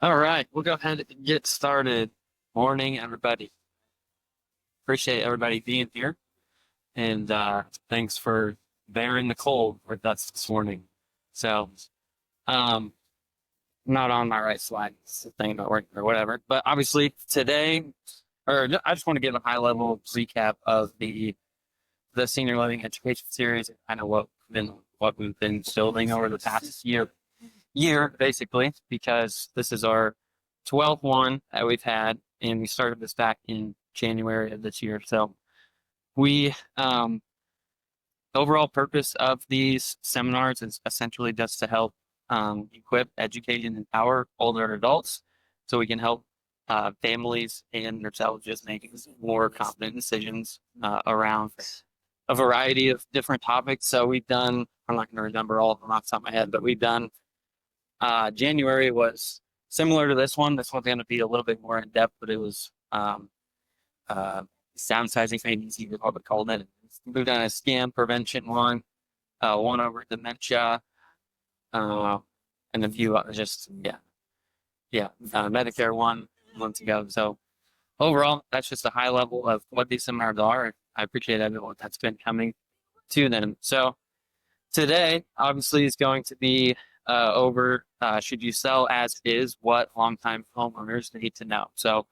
All right, we'll go ahead and get started. Morning, everybody. Appreciate everybody being here, and thanks for bearing the cold with us this morning. So, um, not on my right slide, it's a thing not working or whatever. But obviously today, I just want to give a high level recap of the senior living education series and kind of what we've been building over the past year basically, because this is our 12th one that we've had, and we started this back in January of this year. So we overall purpose of these seminars is essentially just to help equip, educate, and empower older adults so we can help families and themselves just make more confident decisions around a variety of different topics. So we've done, I'm not going to remember all of them off the top of my head, but we've done January was similar to this one. This one's going to be a little bit more in depth, but it was uh, downsizing, maybe easy to probably call it. We've done a scam prevention one, one over dementia, uh, and a few just Medicare one months ago. So overall, that's just a high level of what these seminars are. I appreciate everyone that's been coming to them. So today, obviously, is going to be over should you sell as is, what longtime homeowners need to know. So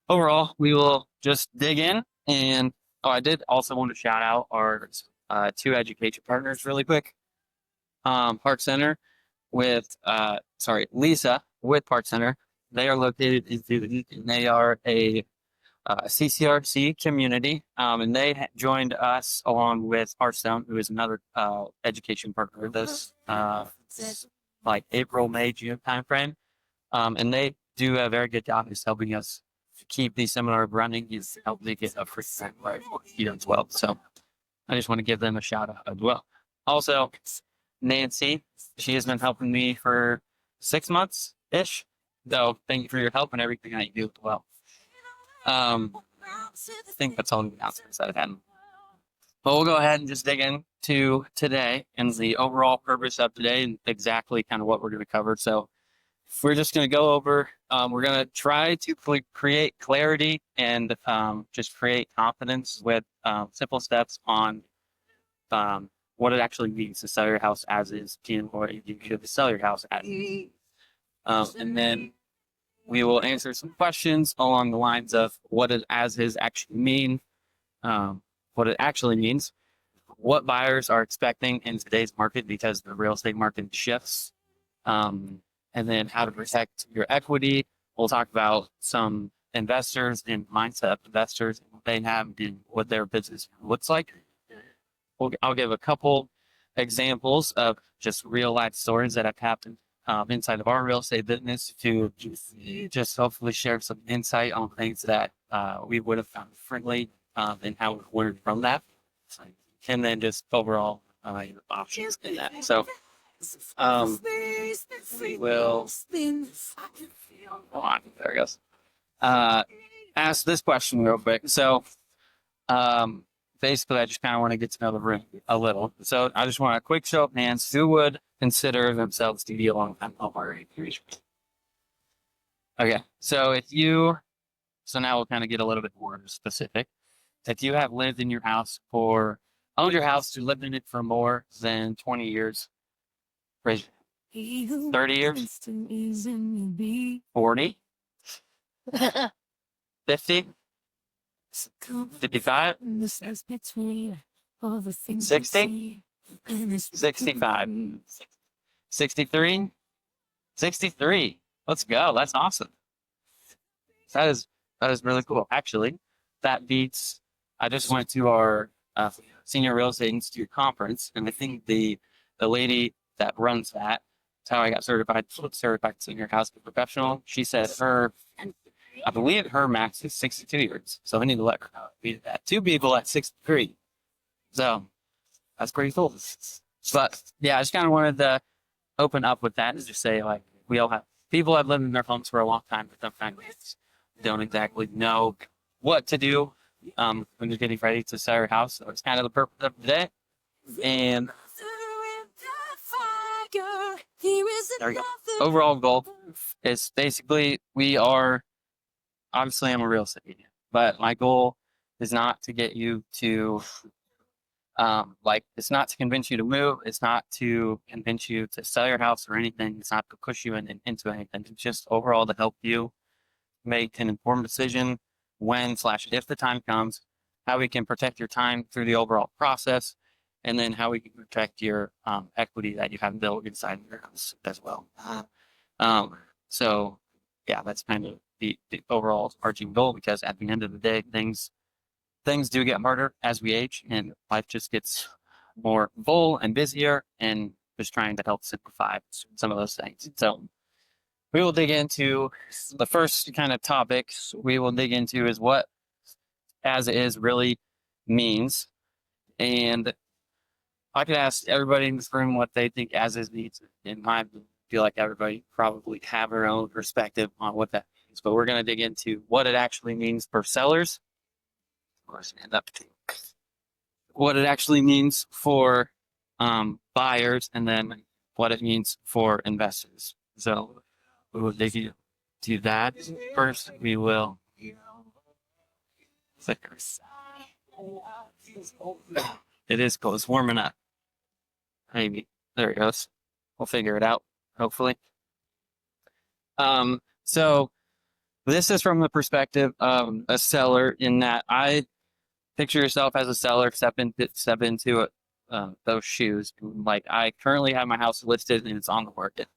overall, we will just dig in. And I did also want to shout out our two education partners really quick. Park Center Lisa with Park Center. They are located in Dayton, and they are a CCRC community, and they joined us along with Hearthstone, who is another education partner like April, May, June timeframe. And they do a very good job of helping us keep these seminars running, is helping they get a free right here as well. So I just want to give them a shout out as well. Also, Nancy, she has been helping me for 6 months ish. So thank you for your help and everything that you do as well. I think that's all the announcements that I had. But we'll go ahead and just dig into today and the overall purpose of today and exactly kind of what we're going to cover. So we're just going to go over, we're going to try to create clarity and just create confidence with simple steps on what it actually means to sell your house as is, or you should sell your house as is. And then we will answer some questions along the lines of what it as is actually mean, what it actually means, what buyers are expecting in today's market because the real estate market shifts, and then how to protect your equity. We'll talk about some investors and mindset of investors, what they have and what their business looks like. I'll give a couple examples of just real life stories that have happened inside of our real estate business to just hopefully share some insight on things that we would have found differently and how we learned from that. And then just overall options in that. So we will, hold on, there it goes. Ask this question real quick. So basically, I just kind of want to get to know the room a little. So I just want a quick show of hands. Who would consider themselves to be a long-time homeowner? Okay, so so now we'll kind of get a little bit more specific. If you have lived in your house owned your house or lived in it for more than 20 years, raise 30 years, 40, 50, 55, 60, 65, 63, 63. Let's go. That's awesome. That is really cool. Actually, that beats. I just went to our Senior Real Estate Institute conference, and I think the lady that runs that, that's how I got certified senior housing professional. She said I believe her max is 62 years, so I need to let her know. Beat that. Two people at 63, so that's pretty cool. But yeah, I just kind of wanted to open up with that and just say, like, we all have people have lived in their homes for a long time, but sometimes don't exactly know what to do when you're getting ready to sell your house. So it's kind of the purpose of today. And There we go. Overall goal is basically obviously I'm a real estate agent, but my goal is not to get you to, it's not to convince you to move. It's not to convince you to sell your house or anything. It's not to push you into anything. It's just overall to help you make an informed decision when/if the time comes, how we can protect your time through the overall process, and then how we can protect your equity that you have built inside your house as well. So yeah, that's kind of the overall arching goal, because at the end of the day, things do get harder as we age, and life just gets more full and busier, and just trying to help simplify some of those things. So we will dig into the first kind of topics we will dig into is what as is really means. And I could ask everybody in this room what they think as is means. And I feel like everybody probably have their own perspective on what that means. But we're going to dig into what it actually means for sellers. What it actually means for buyers, and then what it means for investors. So we will dig into that. First, we will it is cold. It's warming up. Maybe. There it goes. We'll figure it out, hopefully. So this is from the perspective of a seller, in that I picture yourself as a seller, step into those shoes. Like, I currently have my house listed and it's on the market.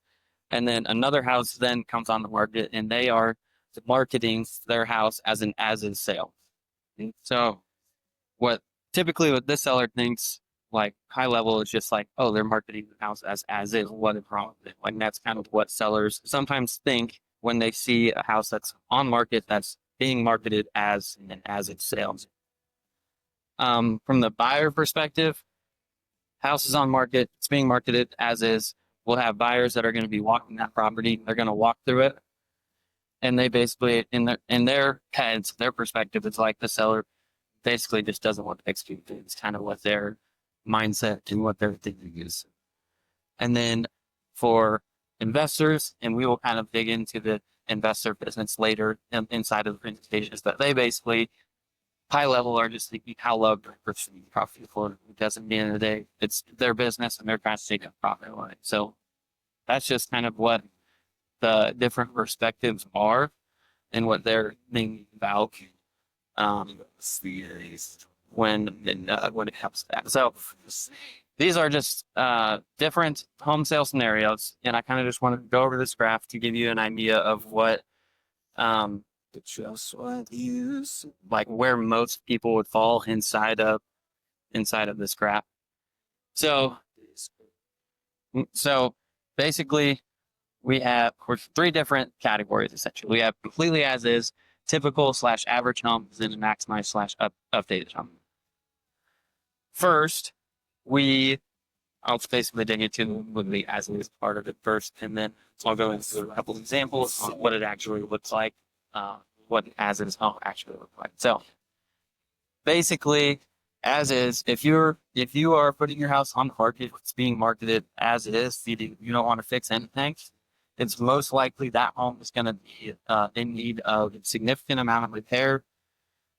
And then another house then comes on the market, and they are marketing their house as an as-is sale. So what this seller thinks, like, high level, is just like, oh, they're marketing the house as is. What is wrong with it? Like, that's kind of what sellers sometimes think when they see a house that's on market that's being marketed as an as-is sale. From the buyer perspective, house is on market, it's being marketed as is. We'll have buyers that are going to be walking that property. They're going to walk through it, and they basically, in their heads, their perspective, it's like the seller basically just doesn't want to execute. It's kind of what their mindset and what their thinking is. And then for investors, and we will kind of dig into the investor business later inside of the presentations, but they basically, high level, are just thinking how low they're purchasing property for. Because at the end of the day, it's their business and they're trying to take a profit on it. So that's just kind of what the different perspectives are and what they're thinking about when it comes to that. So these are just different home sale scenarios, and I kind of just want to go over this graph to give you an idea of what like where most people would fall inside of this graph. So basically we have three different categories essentially. We have completely as is, typical / average home, and then maximize / updated home. First, I'll basically dig into the as is part of it first, and then I'll go into a couple of examples on what it actually looks like, what an as is home actually looks like. So basically, as is, if you are putting your house on the market, it's being marketed as is, you don't want to fix anything, it's most likely that home is going to be in need of a significant amount of repair,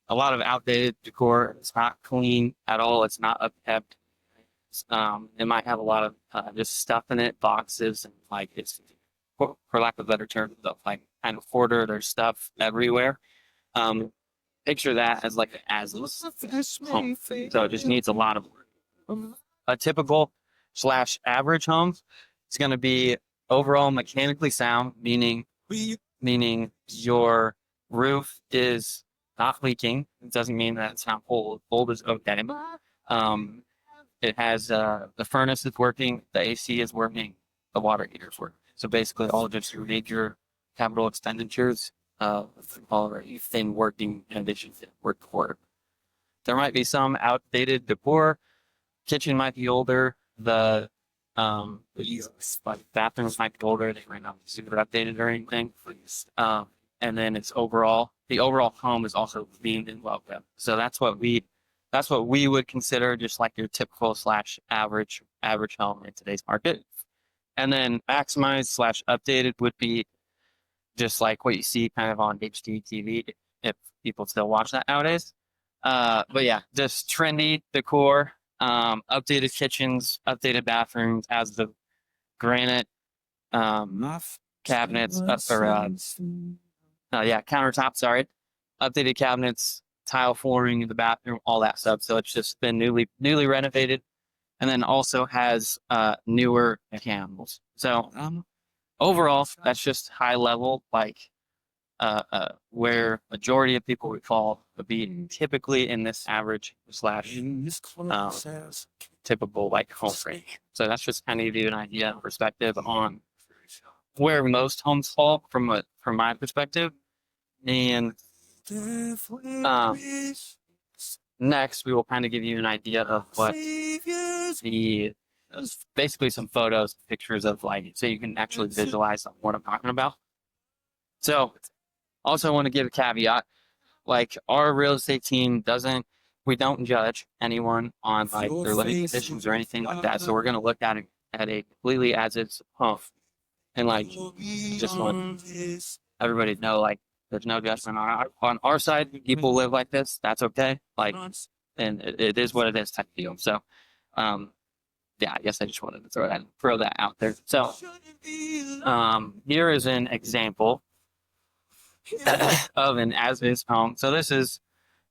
a lot of outdated decor. It's not clean at all. It's not upkept. It might have a lot of just stuff in it, boxes, and like it's, for lack of a better term, like kind of hoarder. There's stuff everywhere. Picture that as like an as-is home. So it just needs a lot of work. A typical / average home is going to be overall mechanically sound, meaning your roof is not leaking. It doesn't mean that it's not old. Old is okay. It has the furnace is working, the AC is working, the water heater is working. So basically, all of just your major capital expenditures already in working condition, work for. There might be some outdated decor. Kitchen might be older. The bathrooms might be older. They might not be super updated or anything. And then the overall home is also cleaned and well kept. So that's what we would consider just like your typical / average home in today's market. And then maximize/updated would be just like what you see kind of on HDTV, if people still watch that nowadays. But yeah, just trendy decor, updated kitchens, updated bathrooms, as the granite cabinets, countertop, sorry, updated cabinets, tile flooring in the bathroom, all that stuff. So it's just been newly renovated, and then also has newer candles. So overall, that's just high level, like where majority of people would fall would be typically in this average slash typical like home range. So that's just kind of give you an idea and perspective on where most homes fall from my perspective. And next, we will kind of give you an idea of what basically some photos, pictures of like, so you can actually visualize what I'm talking about. So also want to give a caveat, like our real estate team we don't judge anyone on like their living conditions or anything like that. So we're going to look at it completely as it's home. And like, just want everybody to know, like, there's no judgment on our side. People live like this. That's okay. Like, and it is what it is type deal. So, yeah, I guess I just wanted to throw that out there. So, here is an example of an as-is home. So this is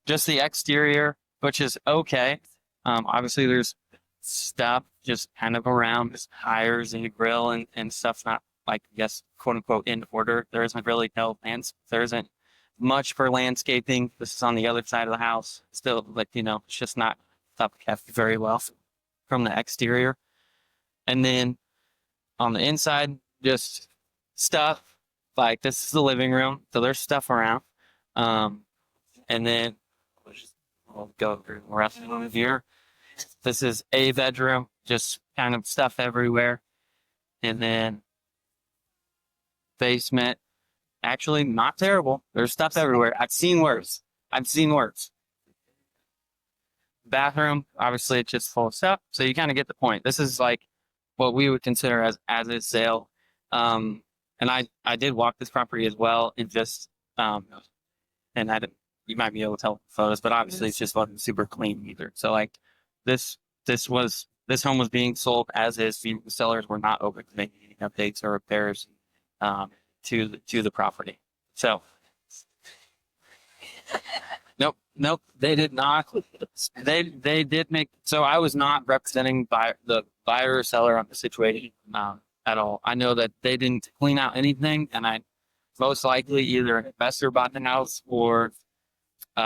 just the exterior, which is okay. Obviously there's stuff just kind of around, just tires and grill and stuff, not like, I guess, quote unquote, in order. There isn't really there isn't much for landscaping. This is on the other side of the house. Still, like, it's just not stuff kept very well from the exterior. And then on the inside, just stuff. Like, this is the living room, so there's stuff around. And then we'll go through the rest of it here. This is a bedroom, just kind of stuff everywhere. And then basement, actually not terrible. There's stuff everywhere. I've seen worse. Bathroom, obviously it's just full of stuff. So you kind of get the point. This is like what we would consider as is sale. And I did walk this property as well, and just and you might be able to tell from photos, but obviously it's just wasn't super clean either. So like this home was being sold as is. The sellers were not open to making any updates or repairs to the property. So nope, they did not. They did make. So I was not representing the buyer or seller on the situation at all. I know that they didn't clean out anything, and I most likely either an investor bought the house or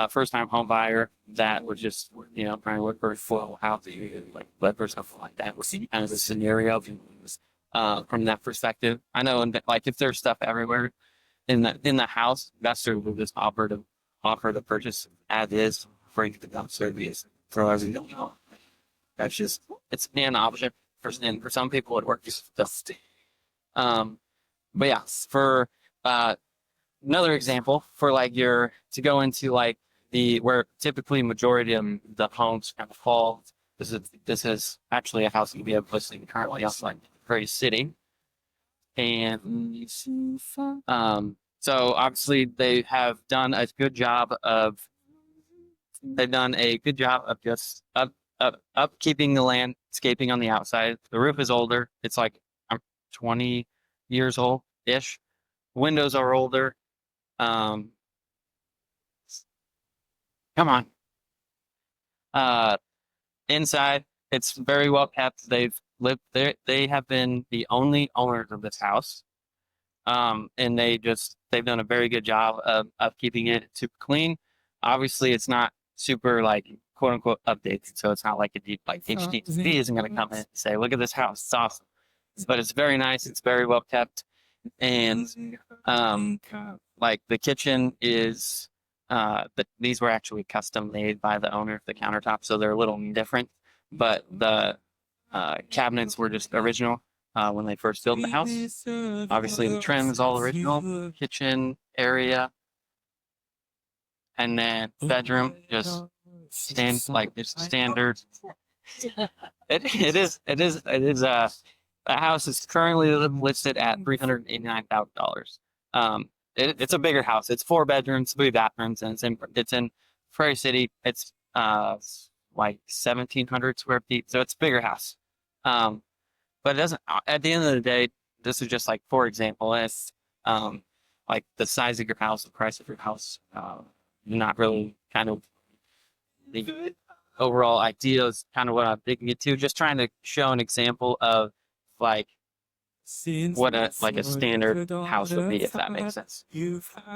first-time home buyer that was just, trying to look for a full house, like flip or something like that. Was kind of the scenario from that perspective. I know, like, if there's stuff everywhere in the house, investor will just offer the purchase as is, bring the dumpster, throw everything out. That's just, it's an option for some people it works. So, but yeah, for another example for like to go into like where typically majority of the homes kind of fall. This is actually a house that we have listing currently outside Prairie City, and so obviously they have done a good job of just upkeeping the landscaping on the outside. The roof is older. It's like 20 years old ish. Windows are older. Come on. Inside, it's very well kept. They've lived there. They have been the only owners of this house. And they've done a very good job of keeping it super clean. Obviously, it's not super like quote unquote updated. So it's not like a deep, like HDTV isn't going to come in and say, look at this house. It's awesome. But it's very nice. It's very well kept. And, like the kitchen is, these were actually custom made by the owner of the countertop. So they're a little different, but the, cabinets were just original, when they first built the house. Obviously the trim is all original. Kitchen area. And then bedroom, just standard. It is The house is currently listed at $389,000. It's a bigger house. It's 4 bedrooms, 3 bathrooms, and it's in Prairie City. It's like 1,700 square feet, so it's a bigger house. Um, but it doesn't. At the end of the day, this is just like, for example, it's like the size of your house, the price of your house, not really kind of the overall idea is kind of what I'm thinking it to. Just trying to show an example of like what a standard house would be, if that makes sense.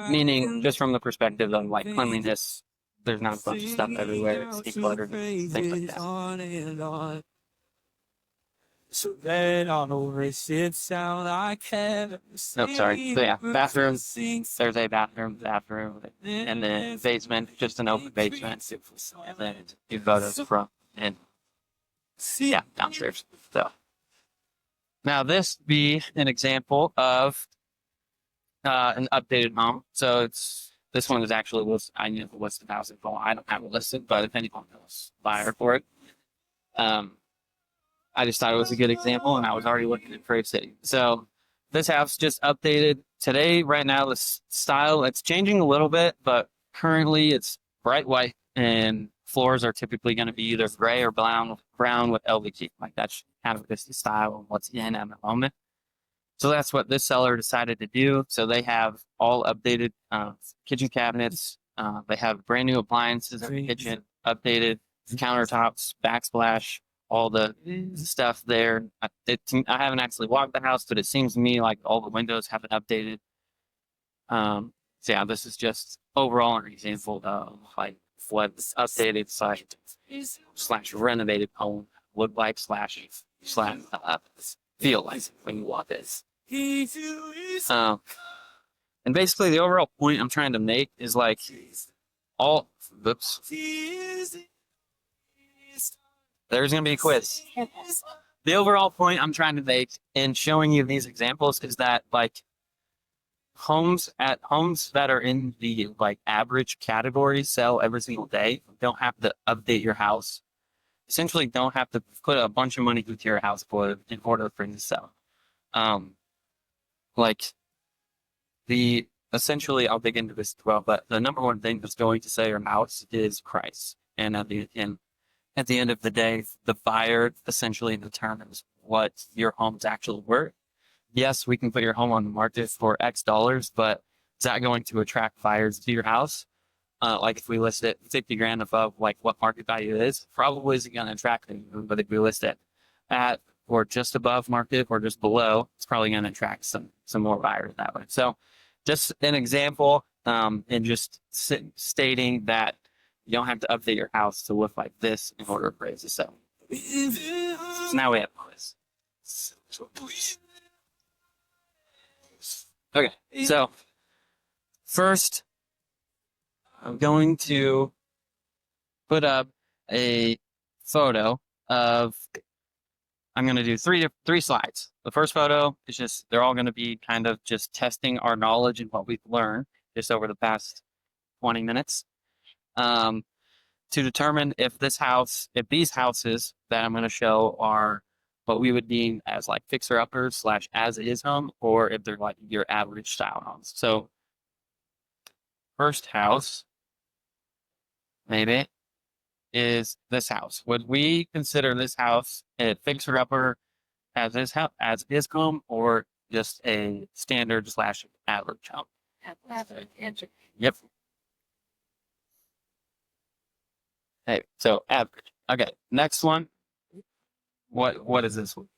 Meaning, just from the perspective of like cleanliness, there's not a bunch of stuff everywhere, it's decluttered, things like that. So then on over sits down like heaven. No, sorry. So yeah, bathroom. There's a bathroom, and then basement, just an open basement, and then you go to the front and yeah, downstairs. So now this be an example of an updated home. So this one is actually listed. I need to list the house info. I don't have it listed, but if anyone knows buyer for it, I just thought it was a good example, and I was already looking at Prairie City. So this house just updated today. Right now, the style it's changing a little bit, but currently it's bright white, and floors are typically going to be either gray or brown with LVT. Like that's kind of just the style of what's in at the moment. So that's what this seller decided to do. So they have all updated kitchen cabinets. They have brand new appliances in the kitchen, updated countertops, backsplash, all the stuff there. I haven't actually walked the house, but it seems to me like all the windows have been updated. So yeah, this is just overall an example of like what this updated slash renovated home look like slash feel like when you walk this. And basically the overall point I'm trying to make is like there's going to be a quiz. The overall point I'm trying to make in showing you these examples is that like homes that are in the like average category sell every single day. Don't have to update your house. Essentially don't have to put a bunch of money into your house in order for it to sell. Like essentially I'll dig into this as well, but the number one thing that's going to sell your house is price. And at the end of the day, the buyer essentially determines what your home's actually worth. Yes, we can put your home on the market for X dollars, but is that going to attract buyers to your house? Like if we list it 50 grand above like what market value is, probably isn't going to attract anyone. But if we list it at or just above market or just below, it's probably going to attract some more buyers that way. So just an example, and just stating that you don't have to update your house to look like this in order for it to sell. So now we have quiz. Okay, so first I'm going to put up a photo of, I'm going to do three slides. The first photo is just, they're all going to be kind of just testing our knowledge and what we've learned just over the past 20 minutes. To determine if these houses that I'm going to show are what we would deem as like fixer-uppers slash as-is home, or if they're like your average style homes. So first house, maybe, is this house. Would we consider this house a fixer-upper as is home, or just a standard slash average home? Yep. Hey, so average. Okay, next one. What is this one?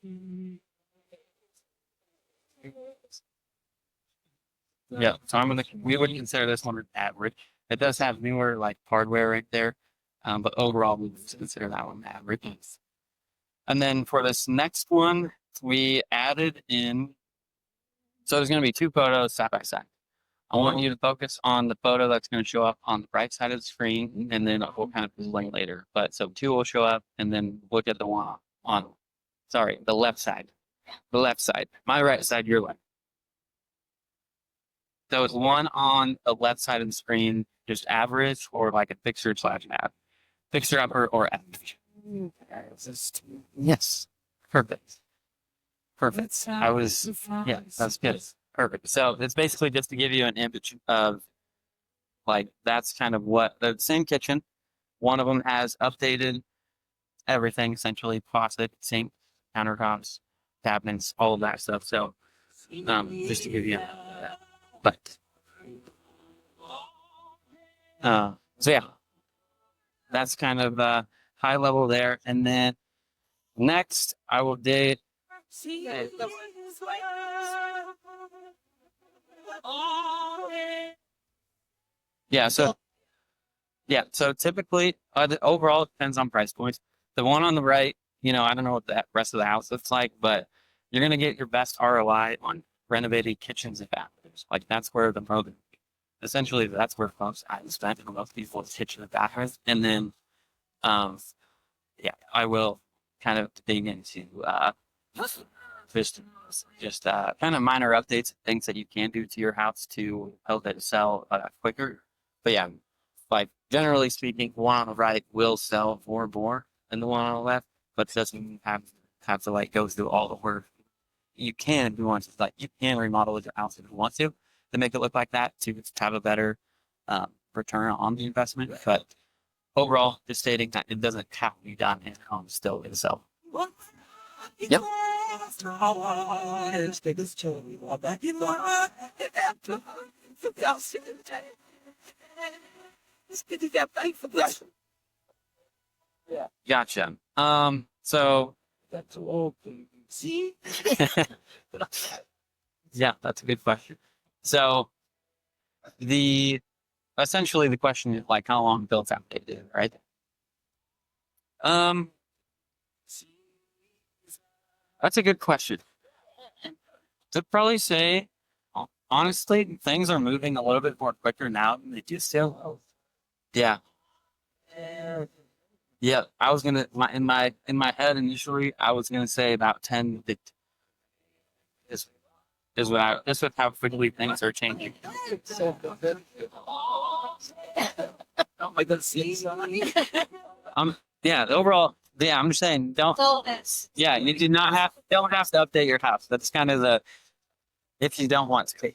Yeah, so we would consider this one an average. It does have newer like hardware right there, but overall we would consider that one average. And then for this next one, we added in. So there's going to be 2 photos side by side. I want you to focus on the photo that's going to show up on the right side of the screen, and then we'll kind of explain later. But so 2 will show up, and then look at the one the left side. The left side. My right side, your left. So it's one on the left side of the screen, just average, or like a fixer upper or average. Yes. Perfect. Perfect. Yeah, that's good. Perfect. So it's basically just to give you an image of like, that's kind of what the same kitchen. One of them has updated everything, essentially faucet, sink, countertops, cabinets, all of that stuff. So, just to give you, but, so yeah, that's kind of, high level there. And then next I will date. Yeah. So typically, overall, it depends on price points. The one on the right, I don't know what the rest of the house looks like, but you're going to get your best ROI on renovating kitchens and bathrooms. Like that's where essentially that's where folks I spent for most people's kitchen and bathrooms. And then, um, yeah, I will kind of dig into, just, kind of minor updates, things that you can do to your house to help it sell quicker. But yeah, like generally speaking, the one on the right will sell for more than the one on the left, but it doesn't have to like go through all the work. You can if you want to, like you can remodel your house if you want to make it look like that to have a better return on the investment. But overall, just stating that it doesn't have to be done in home still itself. Yep. Gotcha. So that's all. See? Yeah, that's a good question. So essentially the question is like how long built outdated, right? Um, that's a good question. To probably say, honestly, things are moving a little bit more quicker now than they do still. Yeah. Yeah. I was gonna in my head initially, I was gonna say about 10 is is what I this is how quickly things are changing. Oh my God, yeah, overall, yeah, I'm just saying, yeah, you do not don't have to update your house. That's kind of if you don't want to.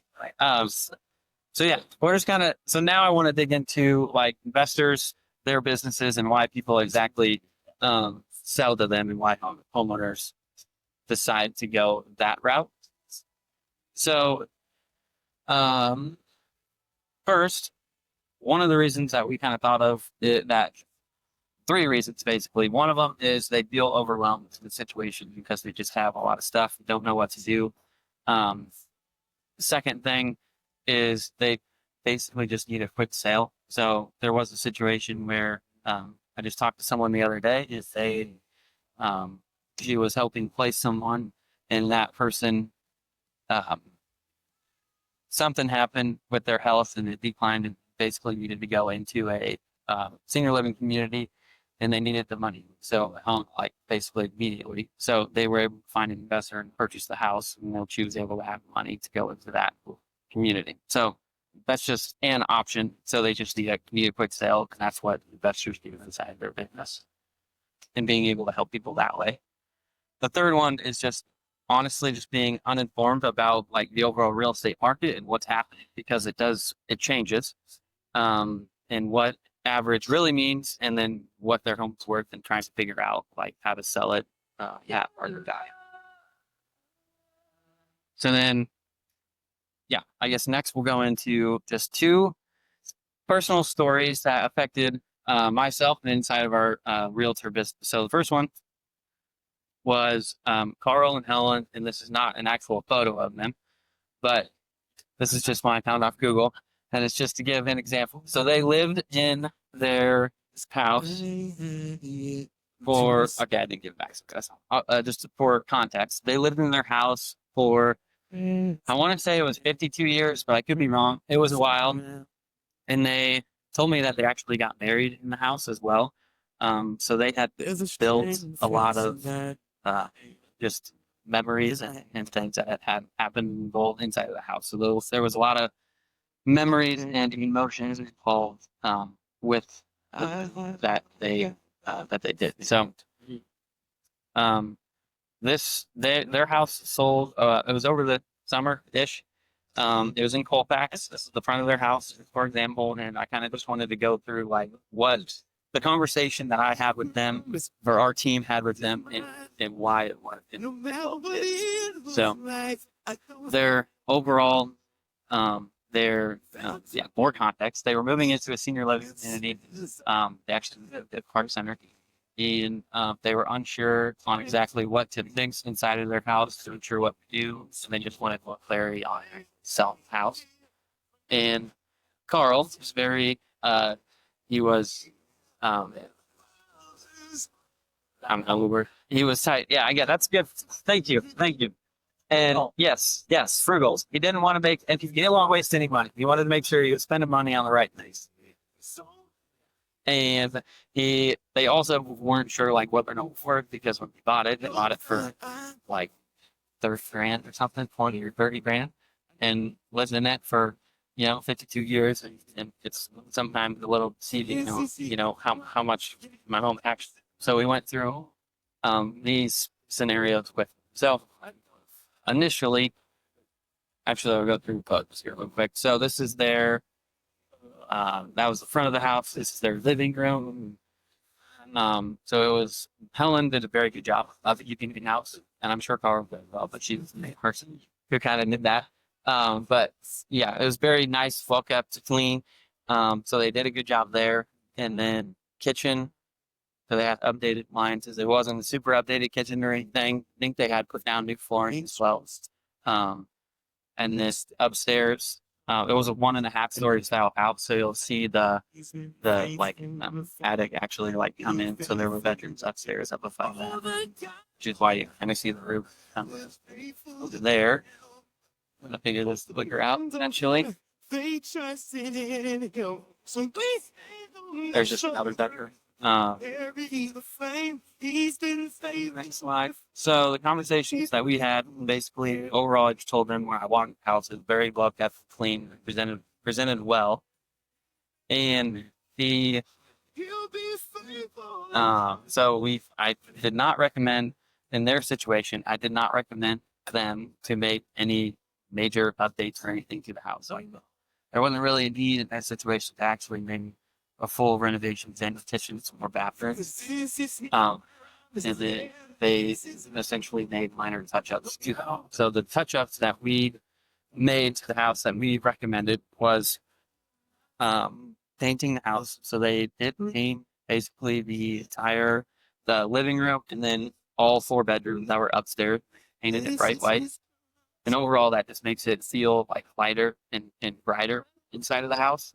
So yeah, we're just kind of, so now I want to dig into like investors, their businesses and why people exactly, sell to them and why homeowners decide to go that route. So, um, first, one of the reasons that we kind of thought of that three reasons basically. One of them is they feel overwhelmed in the situation because they just have a lot of stuff, don't know what to do. Um, Second thing is they basically just need a quick sale. So there was a situation where I just talked to someone the other day. Um, she was helping place someone, and that person, um, something happened with their health, and it declined, and basically needed to go into a senior living community, and they needed the money. So, like basically immediately. So they were able to find an investor and purchase the house, and she was able to have money to go into that community. So that's just an option. So they just need a quick sale, and that's what investors do inside their business, and being able to help people that way. The third one is just honestly just being uninformed about like the overall real estate market and what's happening because it changes, and what average really means, and then what their home's worth, and trying to figure out like how to sell it, or die. So then, yeah, I guess next we'll go into just two personal stories that affected myself and inside of our realtor business. So the first one was Carl and Helen, and this is not an actual photo of them, but this is just one I found off Google, and it's just to give an example. So they lived in their house okay, I didn't give it back. So just for context, they lived in their house for, I want to say it was 52 years, but I could be wrong. It was a while. And they told me that they actually got married in the house as well. So they had built a lot of just memories and things that had happened involved inside of the house. So there was a lot of memories and emotions involved with that they did. So their house sold. It was over the summer-ish. It was in Colfax. This is the front of their house, for example, and I kind of just wanted to go through like what the conversation that I had with them, or our team had with them, and why it was. So their overall, yeah, more context. They were moving into a senior living community. They actually lived at Park Center, and they were unsure on exactly what to fix inside of their house, unsure what to do, so they just wanted more clarity on sell the house. And Carl was very, he was, um, I don't know the word. He was tight. Yeah, I get that's good. Thank you, thank you. And yes, frugal. He didn't want to make, and he didn't want to waste any money. He wanted to make sure he was spending money on the right things. And they also weren't sure like what they're going for because when they bought it for like 30 grand or something, 20 or 30 grand, and lived in it for 52 years, and it's sometimes a little deceiving, how much my home actually. So we went through these scenarios with. So initially, actually, I'll go through photos here real quick. So this is their. That was the front of the house. This is their living room. So it was Helen did a very good job of keeping the house, and I'm sure Carl did well, but she's the main person who kind of did that. But yeah, it was very nice, well kept, clean. So they did a good job there. And then kitchen, so they had updated lines as it wasn't a super updated kitchen or anything. I think they had put down new flooring as well. And this upstairs, it was a 1.5-story style house, so you'll see the like attic actually like come in. So there were bedrooms upstairs up above that, which is why you kind of see the roof over there. I'm gonna figure this bigger out eventually. There's just another bedroom. Next slide. So the conversations that we had, basically, overall, I just told them where I wanted the house is very well kept, clean, presented well, and I did not recommend in their situation. I did not recommend them to make any major updates or anything to the house. So there wasn't really a need in that situation to actually make a full renovation, and kitchen, some more bathrooms. And then they essentially made minor touch-ups to the home. So the touch-ups that we made to the house that we recommended was painting the house. So they did paint basically the living room and then all 4 bedrooms that were upstairs, painted it bright white. And overall, that just makes it feel like lighter and brighter inside of the house.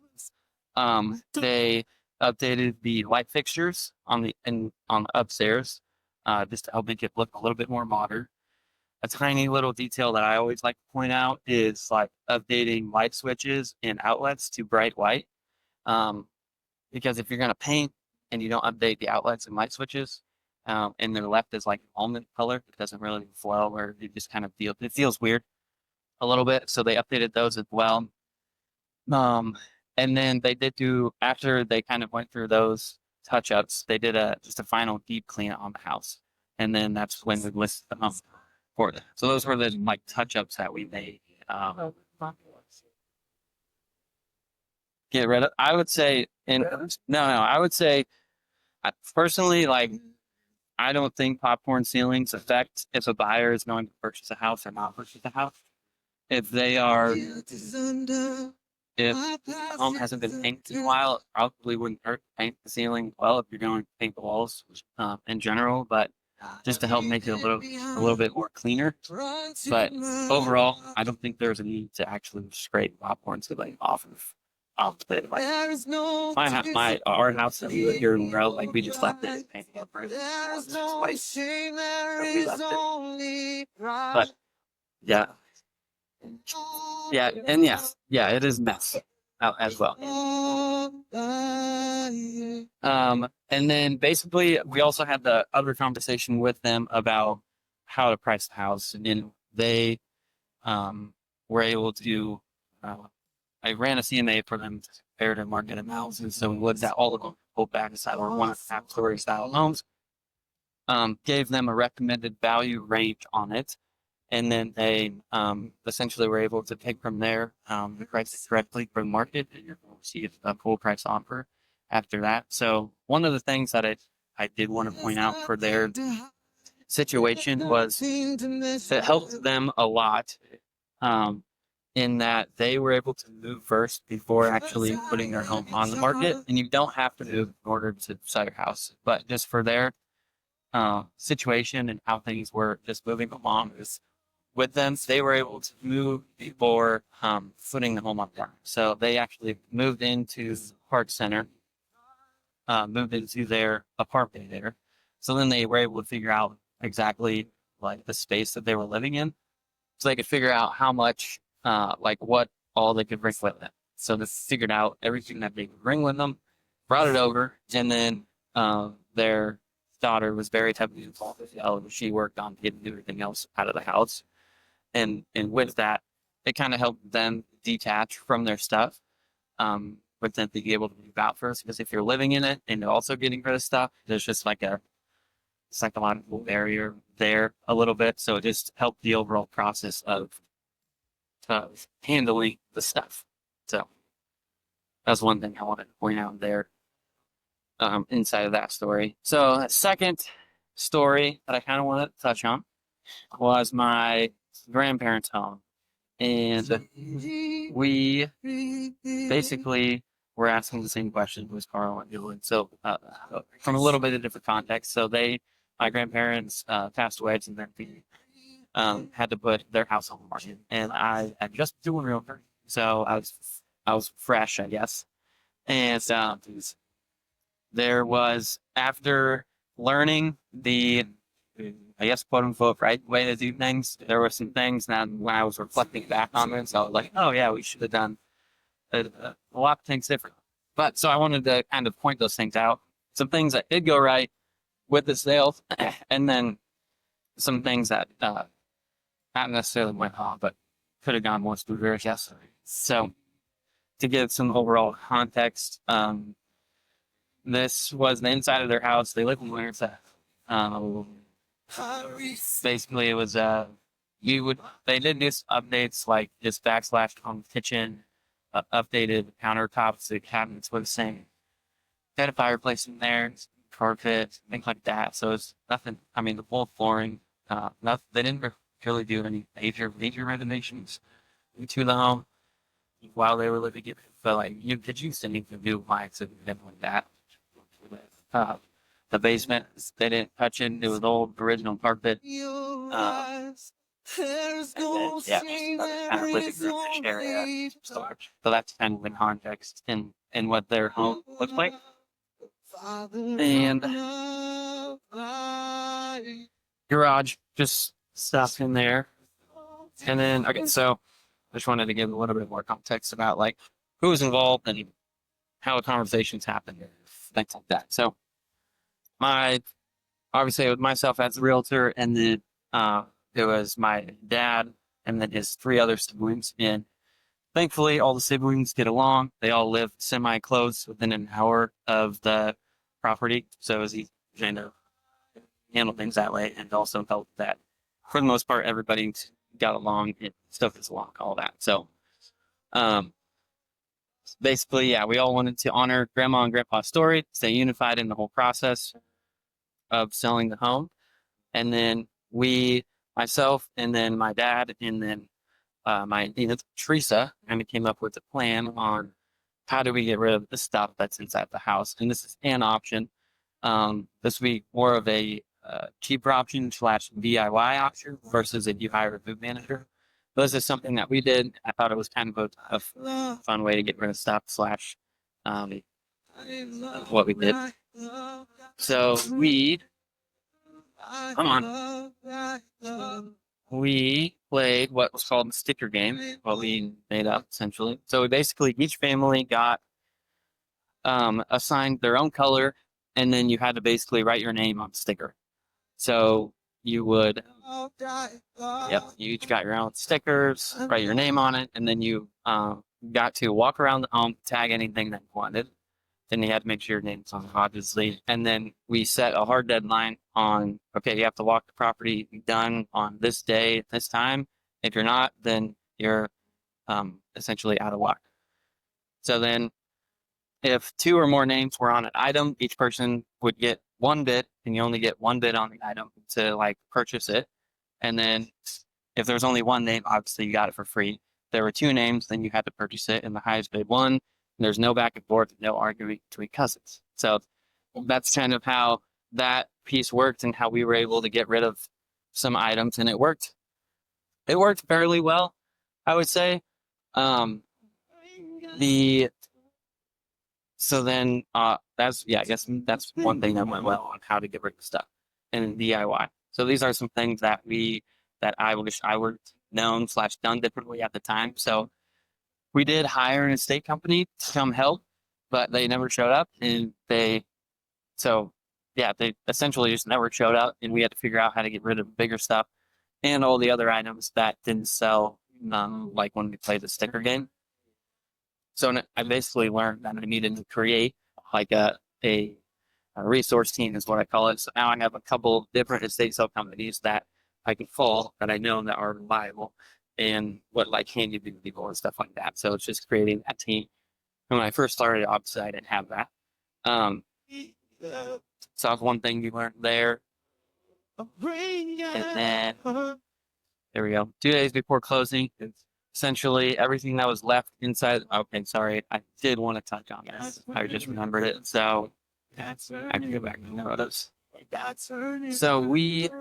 They updated the light fixtures on the upstairs, just to help make it look a little bit more modern. A tiny little detail that I always like to point out is like updating light switches and outlets to bright white. Because if you're gonna paint and you don't update the outlets and light switches, and they're left as like almond color, it doesn't really flow, or it just kind of feels weird a little bit. So they updated those as well. And then they did after they kind of went through those touch-ups, they did just a final deep clean on the house. And then that's when we listed them for them. So those were the like touch-ups that we made. Get rid of, I would say, I would say, personally, like, I don't think popcorn ceilings affect if a buyer is going to purchase a house or not purchase a house. If the home hasn't been painted in a while, it probably wouldn't hurt to paint the ceiling well if you're going to paint the walls in general, but just to help make it a little bit more cleaner. But overall, I don't think there's a need to actually scrape popcorn ceiling off the lid. Like our house that we live here in Monroe, like we just left it painted up right. We left it. But yeah. Yeah, and yeah, it is a mess out as well. And then basically we also had the other conversation with them about how to price the house, and they were able to. I ran a CMA for them to compare to market analysis, so we looked at all of them, both back and side, or 1.5-story style homes. gave them a recommended value range on it. And then they essentially were able to take from there the price directly from the market and see a full price offer after that. So one of the things that I did want to point out for their situation was it helped them a lot in that they were able to move first before actually putting their home on the market. And you don't have to move in order to sell your house, but just for their situation and how things were just moving along with them, they were able to move before putting the home on the market. So they actually moved into Park Center, moved into their apartment there. So then they were able to figure out exactly like the space that they were living in. So they could figure out how much, like what all they could bring with them. So they figured out everything that they could bring with them, brought it over, and then their daughter was very heavily involved as well. She worked on getting everything else out of the house. And with that, it kind of helped them detach from their stuff, but then be able to move out first. Because if you're living in it and also getting rid of stuff, there's just like a psychological barrier there a little bit. So it just helped the overall process of handling the stuff. So that's one thing I wanted to point out there inside of that story. So that second story that I kind of wanted to touch on was my grandparents' home. And we basically were asking the same question, was Carl doing? So from a little bit of different context. So my grandparents passed away, and then we had to put their house on the market. And I had just doing Realtor. So I was fresh, I guess. And there was, after learning the, I guess, quote unquote, right way to do things, there were some things that when I was reflecting back on it, so I was like, oh yeah, we should have done a lot of things different. But so I wanted to kind of point those things out. Some things that did go right with the sales, and then some things that not necessarily went wrong, but could have gone more smoothly, I guess. So to give some overall context, this was the inside of their house. They live in Winterset. Basically, it was they did new updates like just backslash on the kitchen, updated countertops, the cabinets were the same. They had a fireplace in there, carpet, things like that. So it's nothing. I mean, the full flooring. Nothing. They didn't really do any major renovations to the home while they were living it. But like, did you see anything new lights and everything like that? The basement, they didn't touch it. It was old original carpet. And then, yeah, just kind of living room area. So that's kind of the context in what their home looks like. And garage, just stuff in there. And then, okay, so I just wanted to give a little bit more context about like who's involved and how the conversations happen, things like that. So obviously it was myself as a realtor, and then it was my dad and then his three other siblings. And thankfully all the siblings get along. They all live semi-close within an hour of the property. So it was easy to handle things that way, and also felt that for the most part everybody got along and stuff is along, all that. So basically, yeah, we all wanted to honor grandma and grandpa's story, stay unified in the whole process of selling the home. And then myself, and then my dad, and then my Teresa, kind of came up with a plan on how do we get rid of the stuff that's inside the house. And this is an option. This would be more of a cheaper option / DIY option versus if you hire a food manager. But this is something that we did. I thought it was kind of a fun way to get rid of stuff / what we did. So we played what was called the sticker game, what we made up essentially. So we basically, each family got assigned their own color, and then you had to basically write your name on the sticker. So you would, you each got your own stickers, write your name on it, and then you got to walk around the home, tag anything that you wanted. then you had to make sure your name's on it, obviously. And then we set a hard deadline on, okay, you have to walk the property done on this day, this time. If you're not, then you're essentially out of luck. So then if 2 or more names were on an item, each person would get 1 bid, and you only get 1 bid on the item to like purchase it. And then if there was only 1 name, obviously you got it for free. If there were 2 names, then you had to purchase it, and the highest bid won. And there's no back and forth, no arguing between cousins. So that's kind of how that piece worked and how we were able to get rid of some items, and it worked. It worked fairly well, I would say. The So then, that's, yeah, I guess that's one thing that went well on how to get rid of stuff and DIY. So these are some things that I wish I would known / done differently at the time. So we did hire an estate company to come help, but they never showed up, and they essentially just never showed up, and we had to figure out how to get rid of bigger stuff and all the other items that didn't sell, like when we played the sticker game. So I basically learned that I needed to create like a resource team is what I call it. So now I have a couple different estate sale companies that I can call that I know that are reliable and what like hand you people and stuff like that. So it's just creating that team. And when I first started, obviously I didn't have that. So that's one thing you learned there. And then there we go. 2 days before closing, essentially everything that was left inside. Okay, sorry, I did want to touch on this. I just remembered it. So I can go back to the photos. So when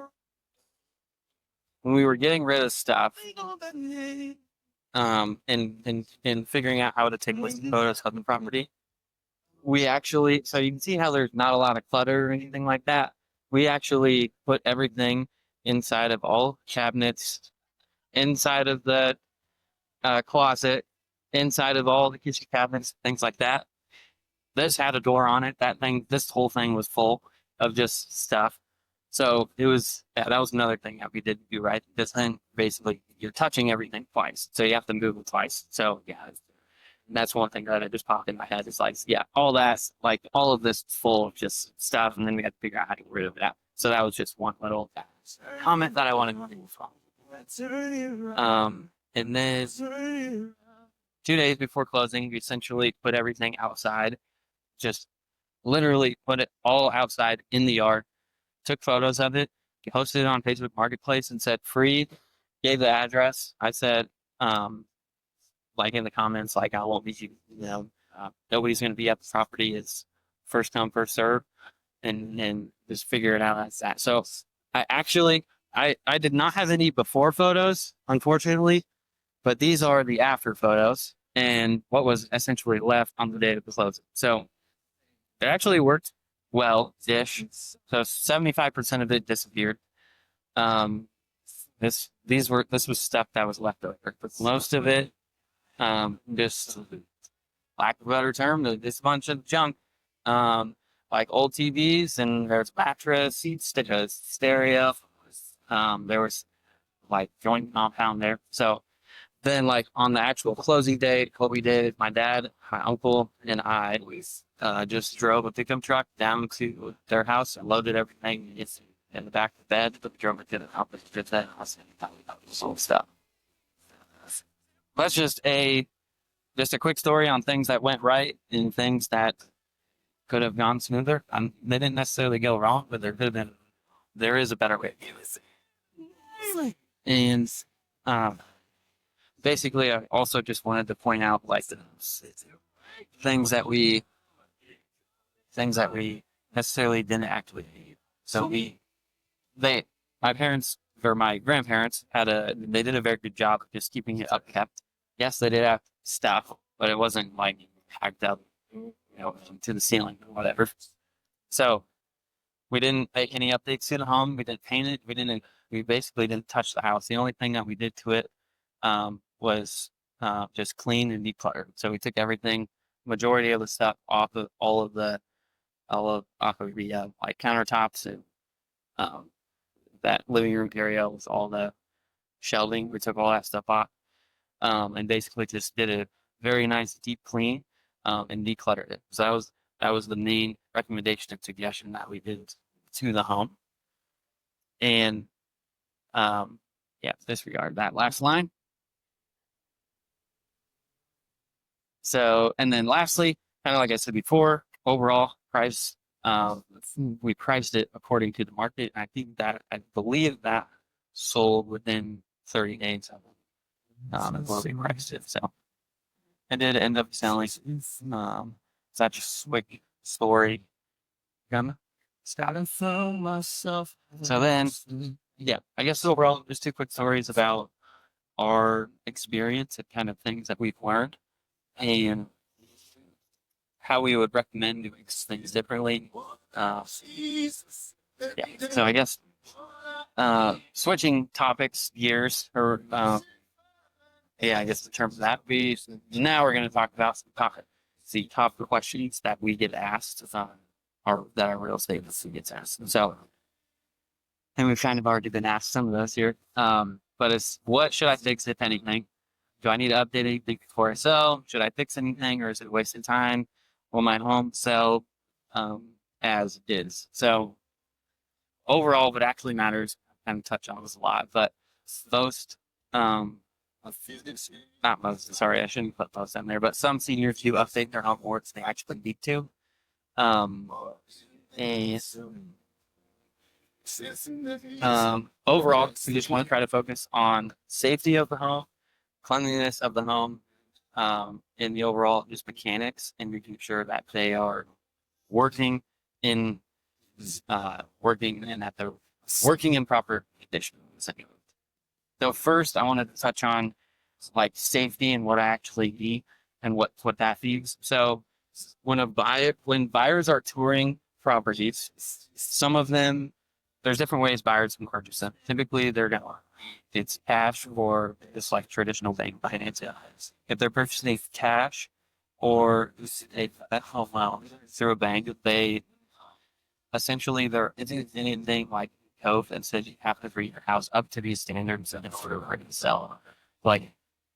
we were getting rid of stuff, and figuring out how to take listed photos of the property, we actually, so you can see how there's not a lot of clutter or anything like that. We actually put everything inside of all cabinets, inside of the closet, inside of all the kitchen cabinets, things like that. This had a door on it. This whole thing was full of just stuff. So it was, that was another thing that we did do right. This thing, basically, you're touching everything twice. So you have to move it twice. So yeah, that's one thing that I just popped in my head. Is like, yeah, all of this is full of just stuff. And then we had to figure out how to get rid of that. So that was just one little comment that I wanted to move from. And then 2 days before closing, we essentially put everything outside, just literally put it all outside in the yard, took photos of it, posted it on Facebook Marketplace and said free, gave the address. I said, like in the comments, like I won't be, nobody's going to be at the property. It's first come, first serve, and just figure it out as that. So I did not have any before photos, unfortunately, but these are the after photos and what was essentially left on the day of the closing. So it actually worked well-ish. So 75% of it disappeared. This was stuff that was left over, but most of it, just lack of a better term, this bunch of junk, like old TVs, and there's mattress, stereo. There was like joint compound there. So then, like on the actual closing day, what we did, my dad, my uncle, and I just drove a pickup truck down to their house and loaded everything in the back of the bed. But we drove it to the house and stuff. That's just a quick story on things that went right and things that could have gone smoother. They didn't necessarily go wrong, but there is a better way to do it. And basically, I also just wanted to point out like things that we necessarily didn't actually need. So my parents or my grandparents they did a very good job of just keeping it upkept. Yes, they did have stuff, but it wasn't like packed up, to the ceiling or whatever. So we didn't make any updates to the home. We didn't paint it. We basically didn't touch the house. The only thing that we did to it was just clean and declutter. So we took everything, majority of the stuff off of like countertops and that living room area with all the shelving. We took all that stuff off, and basically just did a very nice deep clean, and decluttered it. So That was the main recommendation and suggestion that we did to the home. And yeah, disregard that last line. So, and then lastly, kind of like I said before, overall price, we priced it according to the market. I think that, I believe that sold within 30 days of where we priced it. So it did end up selling. That's just a quick story. So then, yeah, I guess overall, just two quick stories about our experience and kind of things that we've learned and how we would recommend doing things differently. Yeah, so I guess switching topics, gears, or yeah, I guess in terms of that, now we're going to talk about the top questions that we get asked, or that our real estate industry gets asked. So, and we've kind of already been asked some of those here. But it's, what should I fix, if anything? Do I need to update anything before I sell? Should I fix anything, or is it a waste of time? Will my home sell as is? So overall, what actually matters, I kind of touch on this a lot, but most, not most, sorry, I shouldn't put most in there, but some seniors do update their home boards. They actually need to. And overall, we just want to try to focus on safety of the home, cleanliness of the home, and the overall just mechanics, and making sure that they are working in that they're working in proper condition. So first, I wanted to touch on like safety and what I actually need and what that means. So when buyers are touring properties, some of them, there's different ways buyers can purchase them. Typically, it's cash or just like traditional bank financing. If they're purchasing cash or a home loan through a bank, they essentially, there isn't anything like code that says you have to bring your house up to these standards in order to sell. Like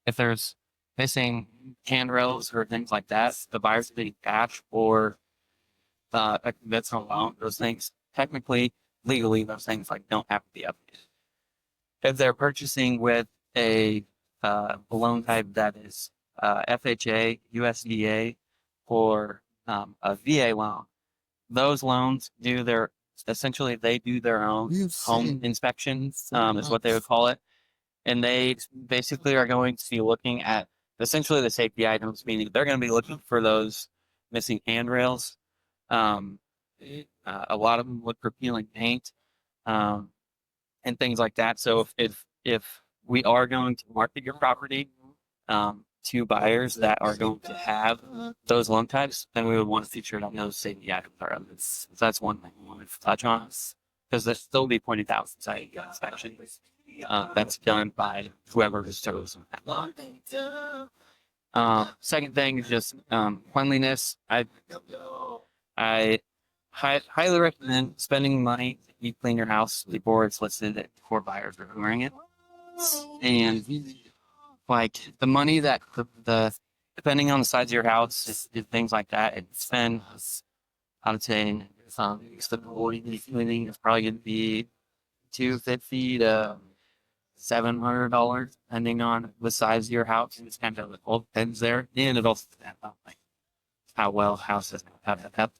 if there's missing handrails or things like that, the buyer's getting cash or a conventional loan. Those things technically, legally, those things like don't have to be updated. If they're purchasing with a loan type that is FHA, USDA, or a VA loan, those loans essentially they do their own home inspections, is what they would call it. And they basically are going to be looking at essentially the safety items, meaning they're going to be looking for those missing handrails. A lot of them look for peeling paint, and things like that. So if we are going to market your property to buyers that are going to have those loan types, then we would want to feature it on those safety items. So that's one thing we wanted to touch on, because there'll still be pointed out inside inspection. That's done by whoever is chosen. Second thing is just cleanliness. I highly recommend spending money to deep clean your house before it's listed before buyers are touring it. And like the money that the depending on the size of your house, is things like that, and spend, I would say, cleaning is probably going to be $250 to $700, depending on the size of your house. It's kind of all depends there, and it also depends on like how well houses have kept.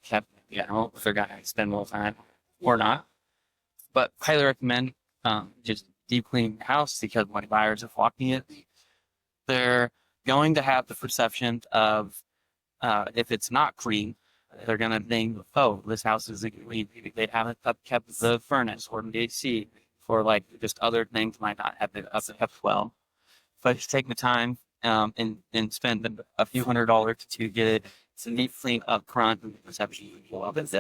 If they're going to spend more time or not. But highly recommend just deep cleaning your house, because when buyers are walking it, they're going to have the perception of if it's not clean, they're going to think, oh, this house isn't clean. Maybe they haven't kept the furnace or the AC, or like just other things might not have been kept well. But just take the time and spend a few $100s to get it deep clean up front, and perception of it.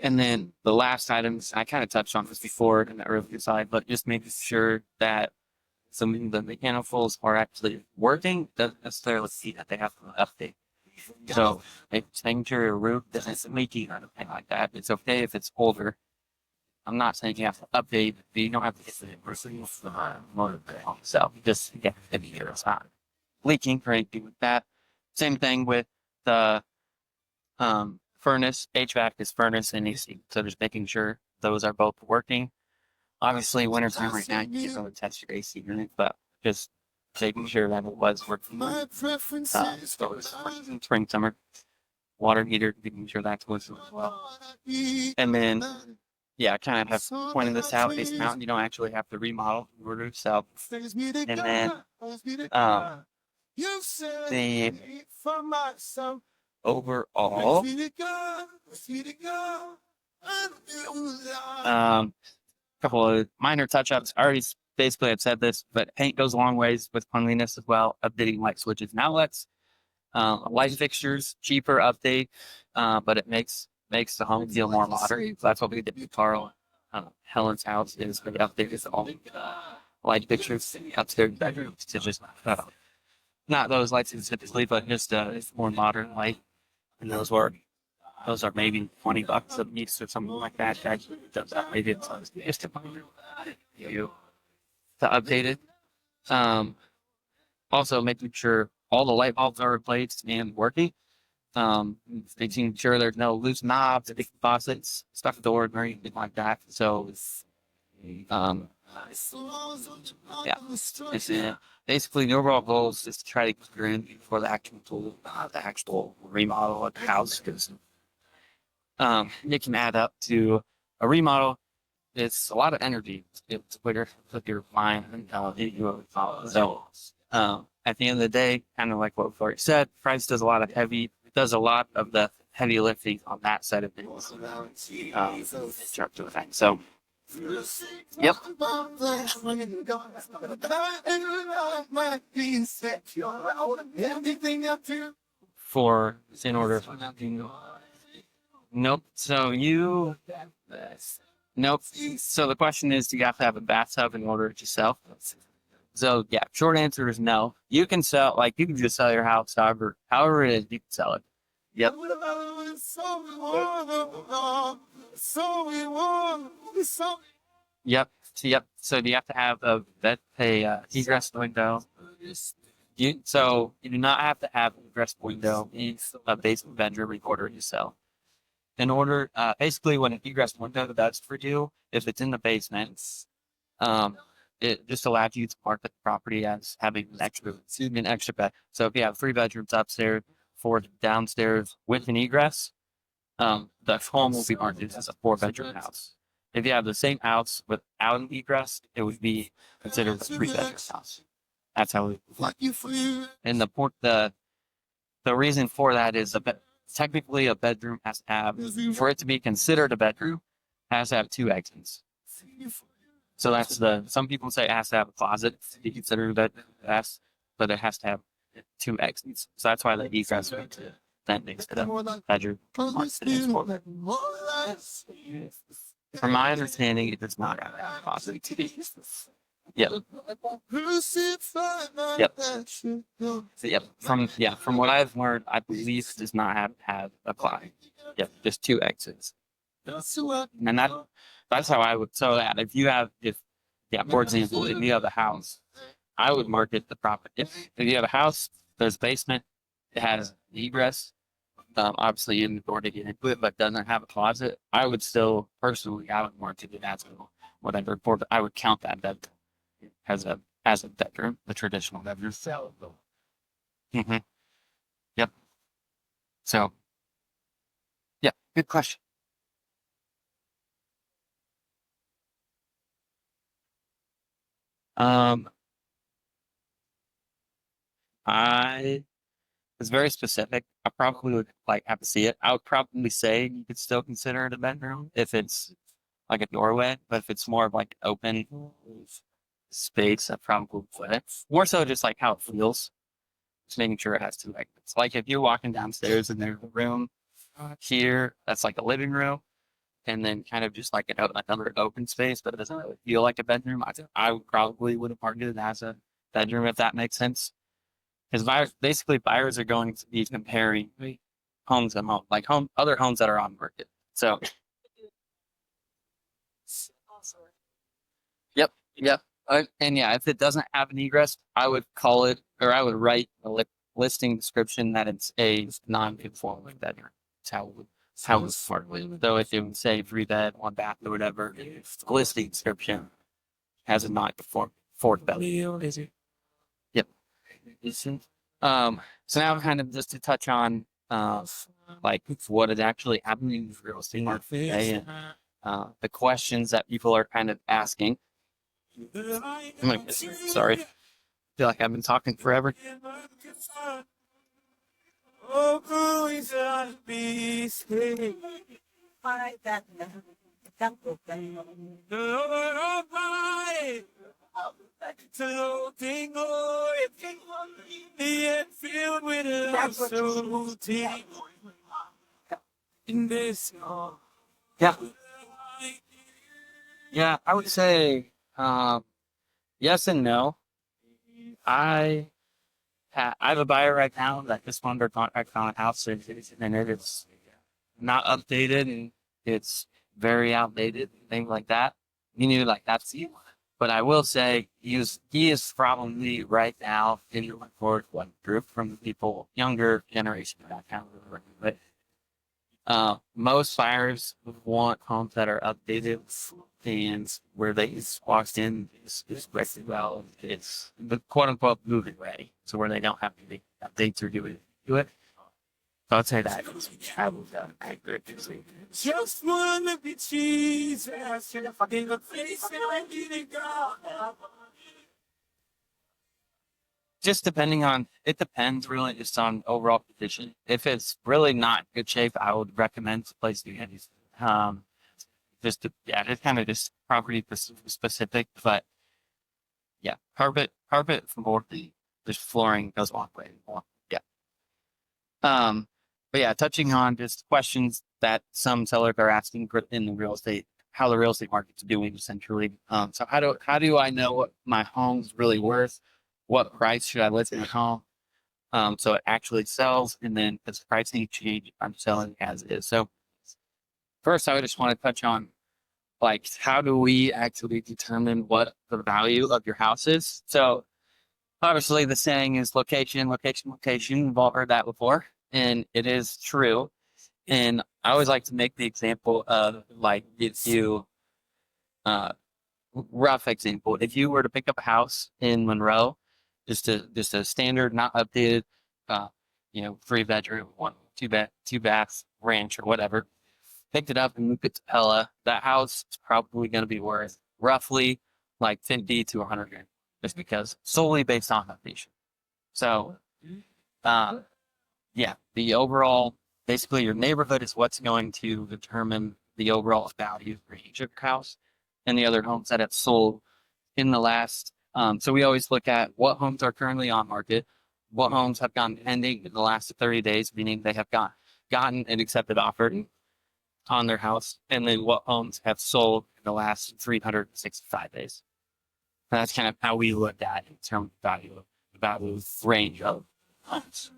And then the last items, I kind of touched on this before in the earlier side, but just making sure that some of the mechanicals are actually working doesn't necessarily see that they have to update. So making sure your roof isn't leaking or anything like that. It's okay if it's older. I'm not saying you have to update, but you don't have to get the motor bill. So just get it here. It's not. leaking or anything like that. Same thing with the furnace. HVAC is furnace and AC. So just making sure those are both working. Obviously, wintertime right now, you can't really test your AC unit, but just making sure that it was working. Spring, summer, water heater, making sure that's working as well. And then, yeah, I kind of have pointed this out. Base Mountain, you don't actually have to remodel in order to sell. And then, the overall, couple of minor touch-ups. I already basically have said this, but paint goes a long ways with cleanliness as well. Updating light switches and outlets, light fixtures, cheaper update, but it makes the home feel more modern. So that's what we did with Carl. Helen's house is we updated all the light fixtures in the upstairs bedrooms to just not those lights specifically, but just more modern light, and those are maybe $20 a piece or something like that. Actually, does that maybe it's just you to update it. Also making sure all the light bulbs are replaced and working. Making sure there's no loose knobs, big faucets, stuck doors, or anything like that. So, yeah, it's basically the overall goal is just to try to get your in for the actual remodel of the house, because it can add up to a remodel. It's a lot of energy. It's quicker with your mind and so at the end of the day, kind of like what we've already said, Price does a lot of the heavy lifting on that side of things. So, yep. For in order. Nope. Nope. So the question is, do you have to have a bathtub in order to sell? So yeah, short answer is no. You can just sell your house however it is, you can sell it. Yep. Yep. So do you have to have a egress window? So you do not have to have an egress window in a basement bedroom in order to sell. Basically what an egress window does for you, if it's in the basement, it just allows you to market the property as having an extra bed. So if you have 3 bedrooms upstairs, 4 downstairs with an egress, the home will be marketed as a 4-bedroom house. If you have the same house without an egress, it would be considered a 3-bedroom house. That's how it works. And the reason for that is technically a bedroom has to have, for it to be considered a bedroom, has to have 2 exits. So some people say it has to have a closet to be considered a bedroom, but it has to have 2 exits. So that's why the egress then makes it a bedroom. From my understanding, it does not have a closet to be. Yep. Yep. From what I've learned, I believe it does not have a closet. Yep, just 2 exits. And that's how I would. So that for example, if you have a house, I would market the property. If you have a house, there's a basement, it has egress, obviously in the door to get into it, but doesn't have a closet, I would still personally, I would market it as whatever. I would count that bedroom as a bedroom, the traditional bedroom. Mm-hmm. Yep. So, yeah, good question. Um, I was very specific. I probably would have to see it. I would probably say you could still consider it a bedroom if it's like a doorway, but if it's more of like an open space, I probably would. More so just like how it feels. Just making sure it has 2 exits. Like if you're walking downstairs and there's a room here that's like a living room, and then kind of just like another open space, but it doesn't really feel like a bedroom. I probably would have marketed it as a bedroom, if that makes sense. Because buyers are going to be comparing homes and other homes that are on the market. So, yep. And yeah, if it doesn't have an egress, I would call it or I would write a listing description that it's a non-conforming bedroom. That's how it's smart. Though if it would say 3 bed, 1 bath, or whatever, the listing description has a non-conforming fourth bedroom. Yep. So now kind of just to touch on like what is actually happening in the real estate market today, and the questions that people are kind of asking. Sorry, I feel like I've been talking forever. Yeah, yeah, I would say yes and no. I I have a buyer right now that just under contract on a house, and it is not updated, and it's very outdated, things like that. You knew like that's you. But I will say he is probably right now in the record one group from the people younger generation that kind of working. But most buyers want homes that are updated and where they just walked in is really well. It's the quote unquote moving ready. So where they don't have to be updates or do it. So I'd say that is travel done accurately. Just wanna be cheese. Just depending on it depends really just on overall condition. If it's really not good shape, I would recommend to place new handies. It's kind of just property specific, but yeah, carpet floor, just flooring goes a long way. Yeah. Um, but yeah, touching on just questions that some sellers are asking in the real estate, how the real estate market's doing essentially. So how do I know what my home's really worth? What price should I list my home? So it actually sells, and then does the pricing change? I'm selling as is. So first, I would just want to touch on like how do we actually determine what the value of your house is? So obviously, the saying is location, location, location. We've all heard that before, and it is true. And I always like to make the example of like if you, uh, rough example, if you were to pick up a house in Monroe, just a standard, not updated, uh, 3 bedroom, 2 baths ranch or whatever, picked it up and moved it to Pella, that house is probably going to be worth roughly like 50 to 100 grand, just because solely based on updation. So, uh, yeah, the overall, basically your neighborhood is what's going to determine the overall value range of your house and the other homes that have sold in the last. So we always look at what homes are currently on market, what homes have gone pending in the last 30 days, meaning they have gotten an accepted offer on their house, and then what homes have sold in the last 365 days. And that's kind of how we look at in terms of value range of homes.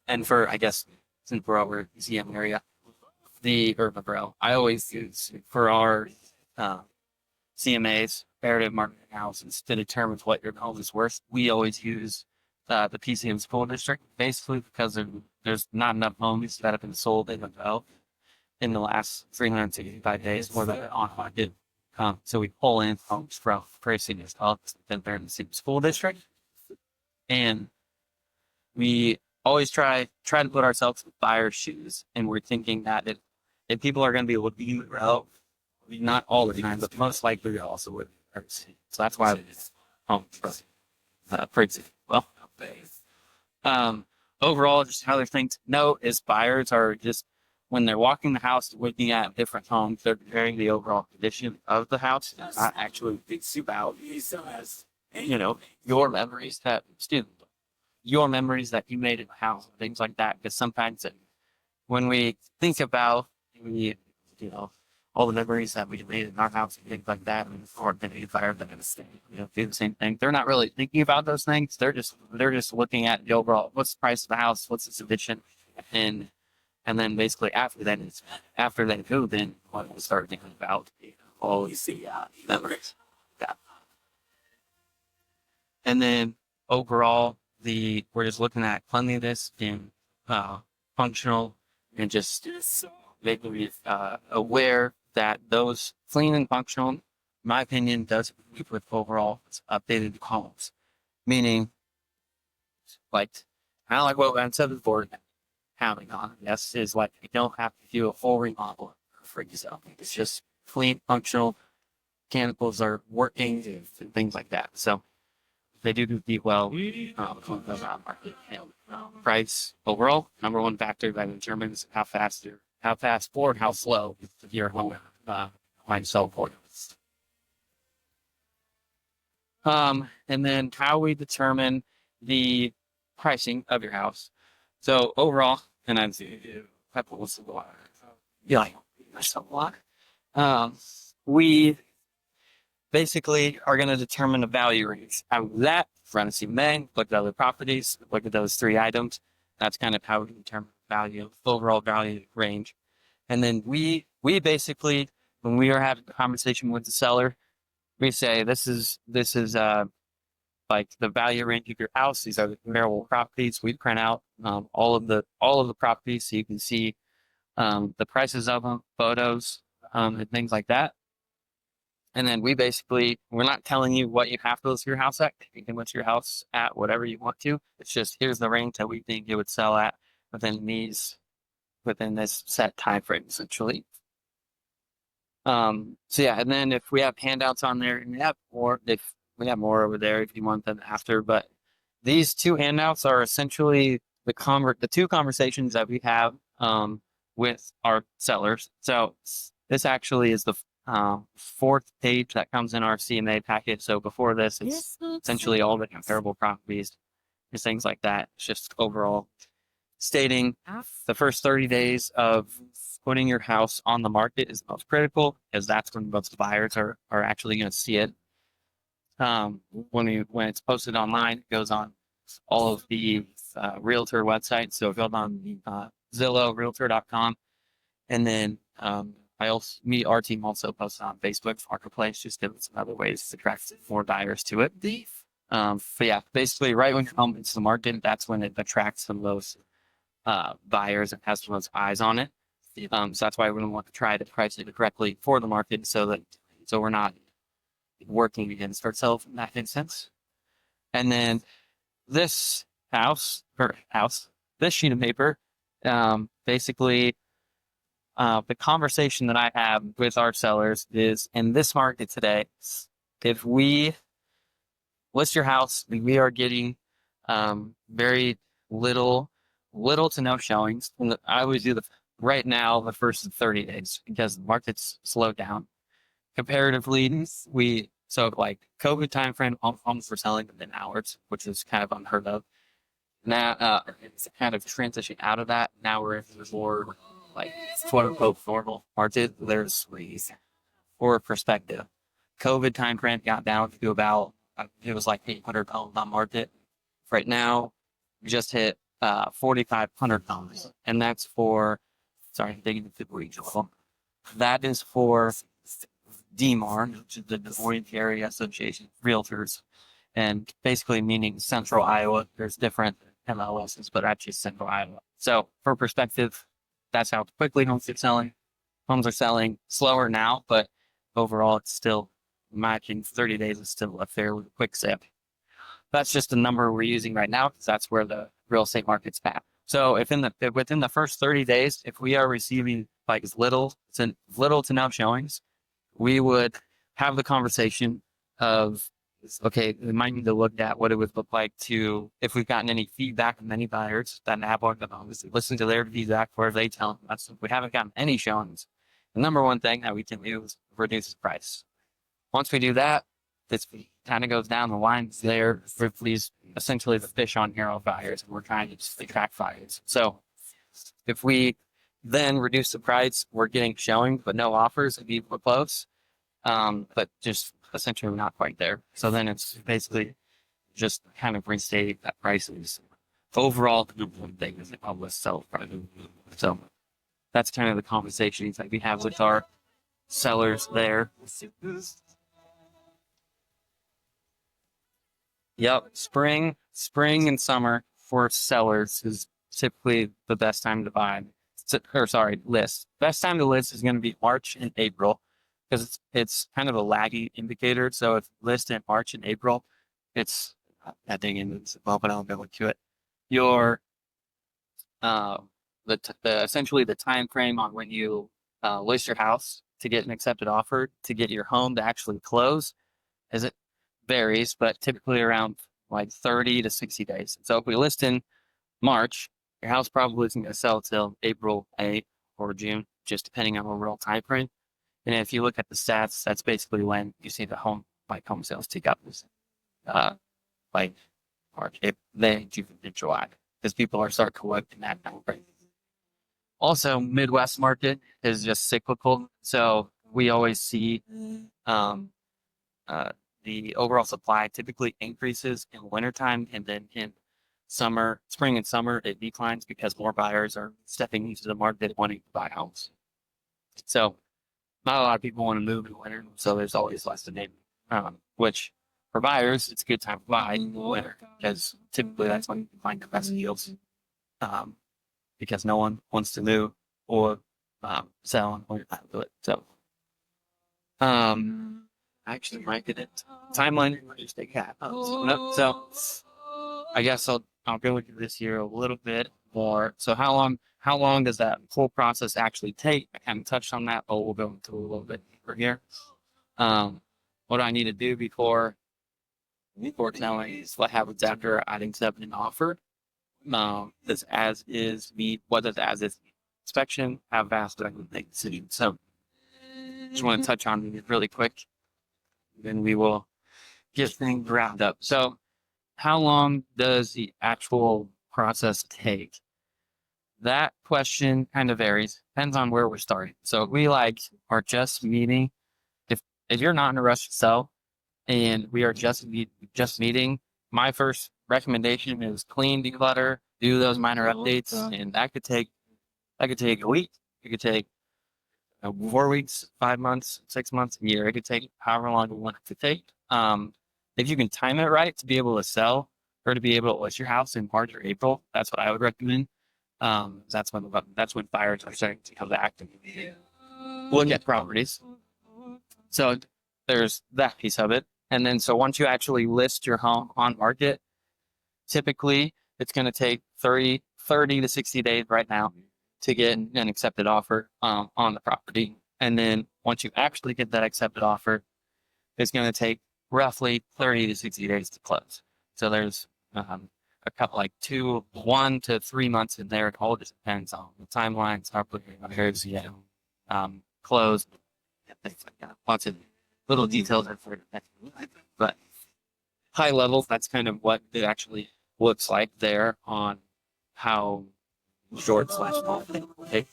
And for, I guess, since we're over ZM area, the urban borough, I always use for our CMAs, comparative market analysis, to determine what your home is worth. We always use the PCM school district, basically because there's not enough homes that have been sold in the borough in the last 365 days, more than on market. So we pull in homes from pricing as well, then they're in the same school district. And we always try to put ourselves in buyer's shoes, and we're thinking that if people are going to be looking at well, not all the time, but most likely also would. So that's why home pricing. Well, overall, just another thing to note is buyers are just when they're walking the house, looking at different homes, they're comparing the overall condition of the house, not actually thinking about your memories your memories that you made in the house, things like that. Because sometimes when we think about we, all the memories that we made in our house and things like that, and or the fire that do the same thing. They're not really thinking about those things. They're just looking at the overall what's the price of the house, what's its condition, and then basically after they move in, what we'll start thinking about all these memories. Yeah. And then overall, we're just looking at cleanliness and functional, and just making you aware that those clean and functional, in my opinion, does keep with overall updated homes. Meaning, like, kind of like what I said before, having on, yes, is like you don't have to do a full remodel for yourself. It's just clean, functional, mechanicals are working, and things like that. So they do compete well on the market. And, price overall, number one factor that determines how fast or how slow your home might sell for. And then how we determine the pricing of your house. So overall, and I'm was a lot. Yeah, like that's a lot. We basically are going to determine the value range. Out of that, run a CMA, look at other properties, look at those 3 items. That's kind of how we determine value, overall value range. And then we basically, when we are having a conversation with the seller, we say this is like the value range of your house. These are the comparable properties. We print out all of the properties so you can see the prices of them, photos, and things like that. And then we're not telling you what you have to list your house at. You can list your house at whatever you want to. It's just here's the range that we think it would sell at within this set time frame, essentially. So yeah, and then if we have handouts on there, and if we have more over there if you want them after, but these 2 handouts are essentially the 2 conversations that we have with our sellers. So this actually is the 4th page that comes in our CMA package. So before this, it's essentially all the comparable properties and things like that. It's just overall stating the first 30 days of putting your house on the market is most critical, because that's when most buyers are actually going to see it. When it's posted online, it goes on all of the Realtor websites. So it goes on Zillow, Realtor.com, and then our team also posts on Facebook Marketplace, just give it some other ways to attract more buyers to it. But yeah, basically, right when you come into the market, that's when it attracts some of those buyers and has some of those eyes on it. So that's why we don't want to try to price it correctly for the market, so we're not working against ourselves in that instance. And then this this sheet of paper, basically, the conversation that I have with our sellers is, in this market today, if we list your house, we are getting very little to no showings. And I always do right now the first 30 days, because the market's slowed down comparatively. So like COVID timeframe, homes were selling within hours, which is kind of unheard of. Now it's kind of transitioning out of that. Now we're in the more like quote unquote normal market. There's, for perspective, COVID timeframe got down to about it was like 800 homes on market. Right now, we just hit 4,500 homes, and that's for digging into the regional. That is for DMAR, which is the Des Moines Area Association of Realtors, and basically meaning Central Iowa. There's different MLSs, but actually Central Iowa. So for perspective, that's how quickly homes are selling. Homes are selling slower now, but overall, it's still, in my opinion, 30 days is still a fairly quick sale. That's just the number we're using right now, because that's where the real estate market's at. So if within the first 30 days, if we are receiving like little to no showings, we would have the conversation of, okay, we might need to look at what it would look like if we've gotten any feedback from any buyers that have bought the homes, listen to their feedback, where they tell us. If we haven't gotten any showings, the number one thing that we can do is reduce the price. Once we do that, this kind of goes down the lines there for these, essentially the fish on hero buyers, and we're trying to just attract buyers. So if we then reduce the price, we're getting showing but no offers, and people close, but just essentially not quite there. So then it's basically just kind of restate that prices overall the thing is the sell price. So that's kind of the conversations that we have with our sellers there. Yep. Spring and summer for sellers is typically the best time to buy. Or sorry, list. Best time to list is going to be March and April because it's kind of a laggy indicator. So if you list in March and April, it's that thing in it's well, but I'll go into it. Your uh essentially the time frame on when you list your house to get an accepted offer to get your home to actually close is it varies, but typically around like 30 to 60 days. So if we list in March, your house probably isn't going to sell till April, May, or June, just depending on overall time frame. And if you look at the stats, that's basically when you see the home sales tick up, uh, like March, April, May, June, and July, because people are starting to work in that time frame. Also, Midwest market is just cyclical, so we always see um, uh, the overall supply typically increases in wintertime, and then in spring and summer, it declines because more buyers are stepping into the market wanting to buy homes. So not a lot of people want to move in winter, so there's always less demand. Which for buyers, it's a good time to buy in the winter because typically that's when you can find the best deals. Um, because no one wants to move or sell in winter time to it. So I actually might get it. Timeline, just take cat. So I guess I'll go into this here a little bit more. So how long does that whole process actually take? I kind of touched on that, but we'll go into a little bit deeper here. What do I need to do before selling is what happens after I'd accept an offer. This as is meet what does as is inspection, how fast do I can make decisions? So just want to touch on it really quick. Then we will get things wrapped up. So how long does the actual process take? That question kind of varies. Depends on where we're starting. So if we are just meeting, if you're not in a rush to sell and we are just meeting, my first recommendation is clean, declutter, do those minor updates, and that could take a week. It could take 4 weeks, 5 months, 6 months, a year. It could take however long you want it to take. If you can time it right to be able to sell or to be able to list your house in March or April, that's what I would recommend. That's when buyers are starting to come back and look at properties. So there's that piece of it. And then so once you actually list your home on market, typically it's going to take 30 to 60 days right now to get an accepted offer on the property. And then once you actually get that accepted offer, it's going to take roughly 30 to 60 days to close. So there's a couple 1 to 3 months in there. It all just depends on the timelines, how quickly buyers close, things like that. Lots of little details, but high level, that's kind of what it actually looks like there on how short slash long. Okay.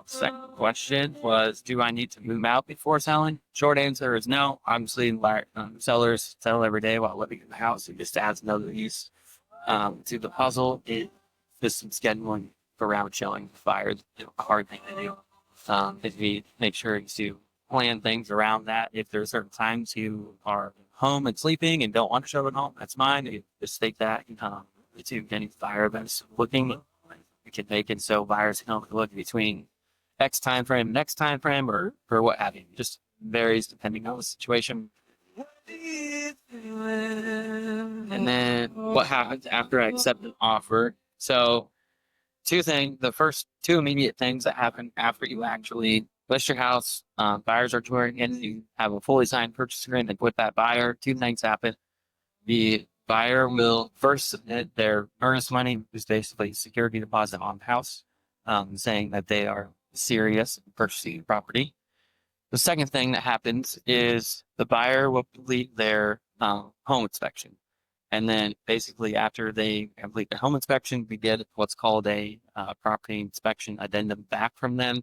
Second question was, do I need to move out before selling? Short answer is no. Obviously, sellers sell every day while living in the house. It just adds another piece to the puzzle. It just some scheduling around showing buyers, a hard thing to do. If we make sure to plan things around that. If there are certain times you are home and sleeping and don't want to show at home, that's fine. You just state that to any buyer that's looking. You can make it so buyers can only look between X time frame, next time frame, or what have you. Just varies depending on the situation. And then what happens after I accept an offer? So two things. The first two immediate things that happen after you actually list your house, buyers are touring in, you have a fully signed purchase agreement with that buyer. Two things happen. The buyer will first submit their earnest money, which is basically security deposit on the house, saying that they are serious in purchasing the property. The second thing that happens is the buyer will complete their home inspection. And then basically after they complete their home inspection, we get what's called a property inspection addendum back from them.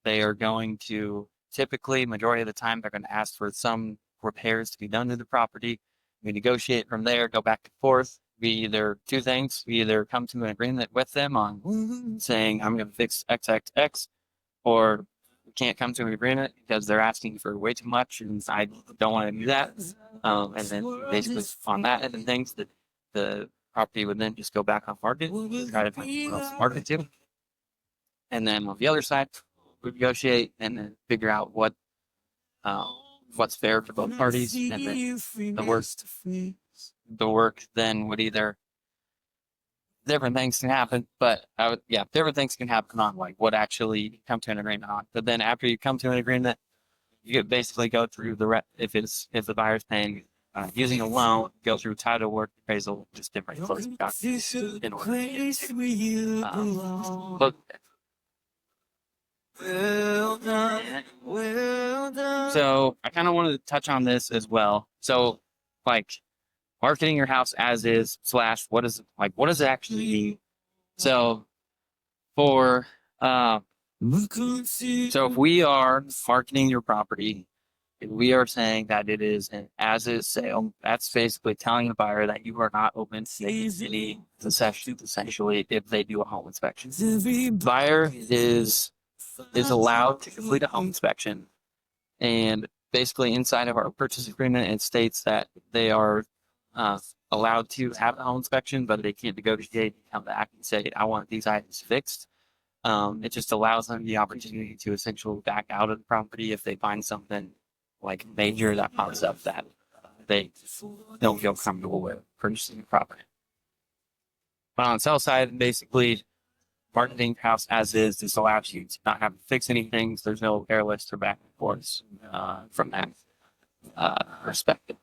They are going to typically, majority of the time, they're going to ask for some repairs to be done to the property. We negotiate from there, go back and forth. We either two things. We either come to an agreement with them on saying, I'm going to fix XXX, or we can't come to an agreement because they're asking for way too much, and I don't want to do that. And then basically on that end of things, the property would then just go back on market, try to find someone else to market to. And then on the other side, we negotiate and then figure out what's fair for both parties. And then the work then would either different things can happen, but different things can happen on like what actually come to an agreement on. But then after you come to an agreement, you could basically go through if the buyer's paying using a loan, go through title work, appraisal, just different closing documents in order to look. So I kind of wanted to touch on this as well. So like marketing your house as is / what does it actually mean? So for so if we are marketing your property, if we are saying that it is an as-is sale, that's basically telling the buyer that you are not open to any concessions, essentially, if they do a home inspection. The buyer is allowed to complete a home inspection, and basically inside of our purchase agreement, it states that they are allowed to have a home inspection, but they can't negotiate, come back and say, I want these items fixed. It just allows them the opportunity to essentially back out of the property if they find something like major that pops up that they don't feel comfortable with purchasing the property. But on the sell side, basically marketing the house as is, this allows you to not have to fix anything. So there's no air list or back and forth from that perspective.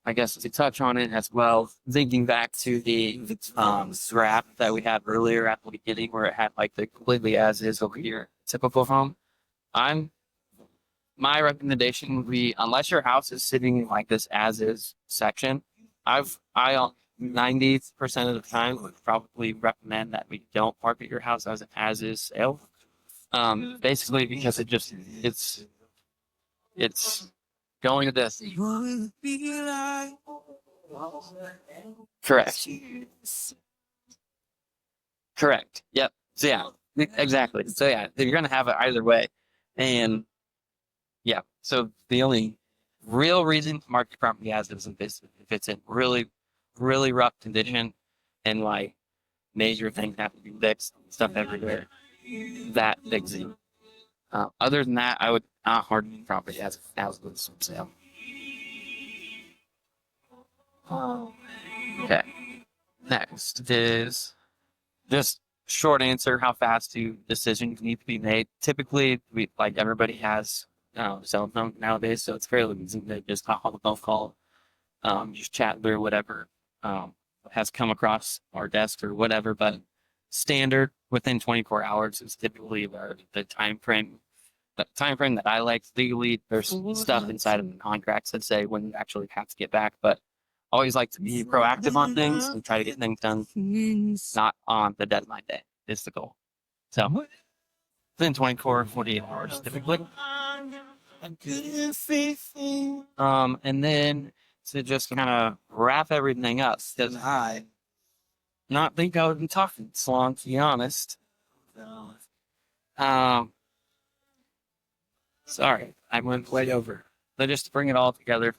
I guess to touch on it as well, thinking back to the graph that we had earlier at the beginning where it had like the completely as is over here, typical home. My recommendation would be, unless your house is sitting in like this as is section, I 90% of the time would probably recommend that we don't market your house as an as is sale. Basically because it's going to this. Correct. Yep. So yeah, exactly. So yeah, you're going to have it either way. And yeah, so the only real reason to market property as is if it's in really, really rough condition and like major things have to be fixed, stuff everywhere, that big Z. Other than that, I would not market property as is sale. Okay. Next is just short answer: how fast do decisions need to be made? Typically, everybody has cell phone nowadays, so it's fairly easy to just hop on the phone call, just chat through whatever has come across our desk or whatever. But standard within 24 hours is typically the time frame. The time frame that I like legally. There's stuff inside of the contracts that say when you actually have to get back, but always like to be proactive on things and try to get things done, not on the deadline day is the goal. So within 24, 48 hours typically. And then to just kind of wrap everything up, because I not think I would be talking this long, to be honest. Sorry, I went way over. But just to bring it all together,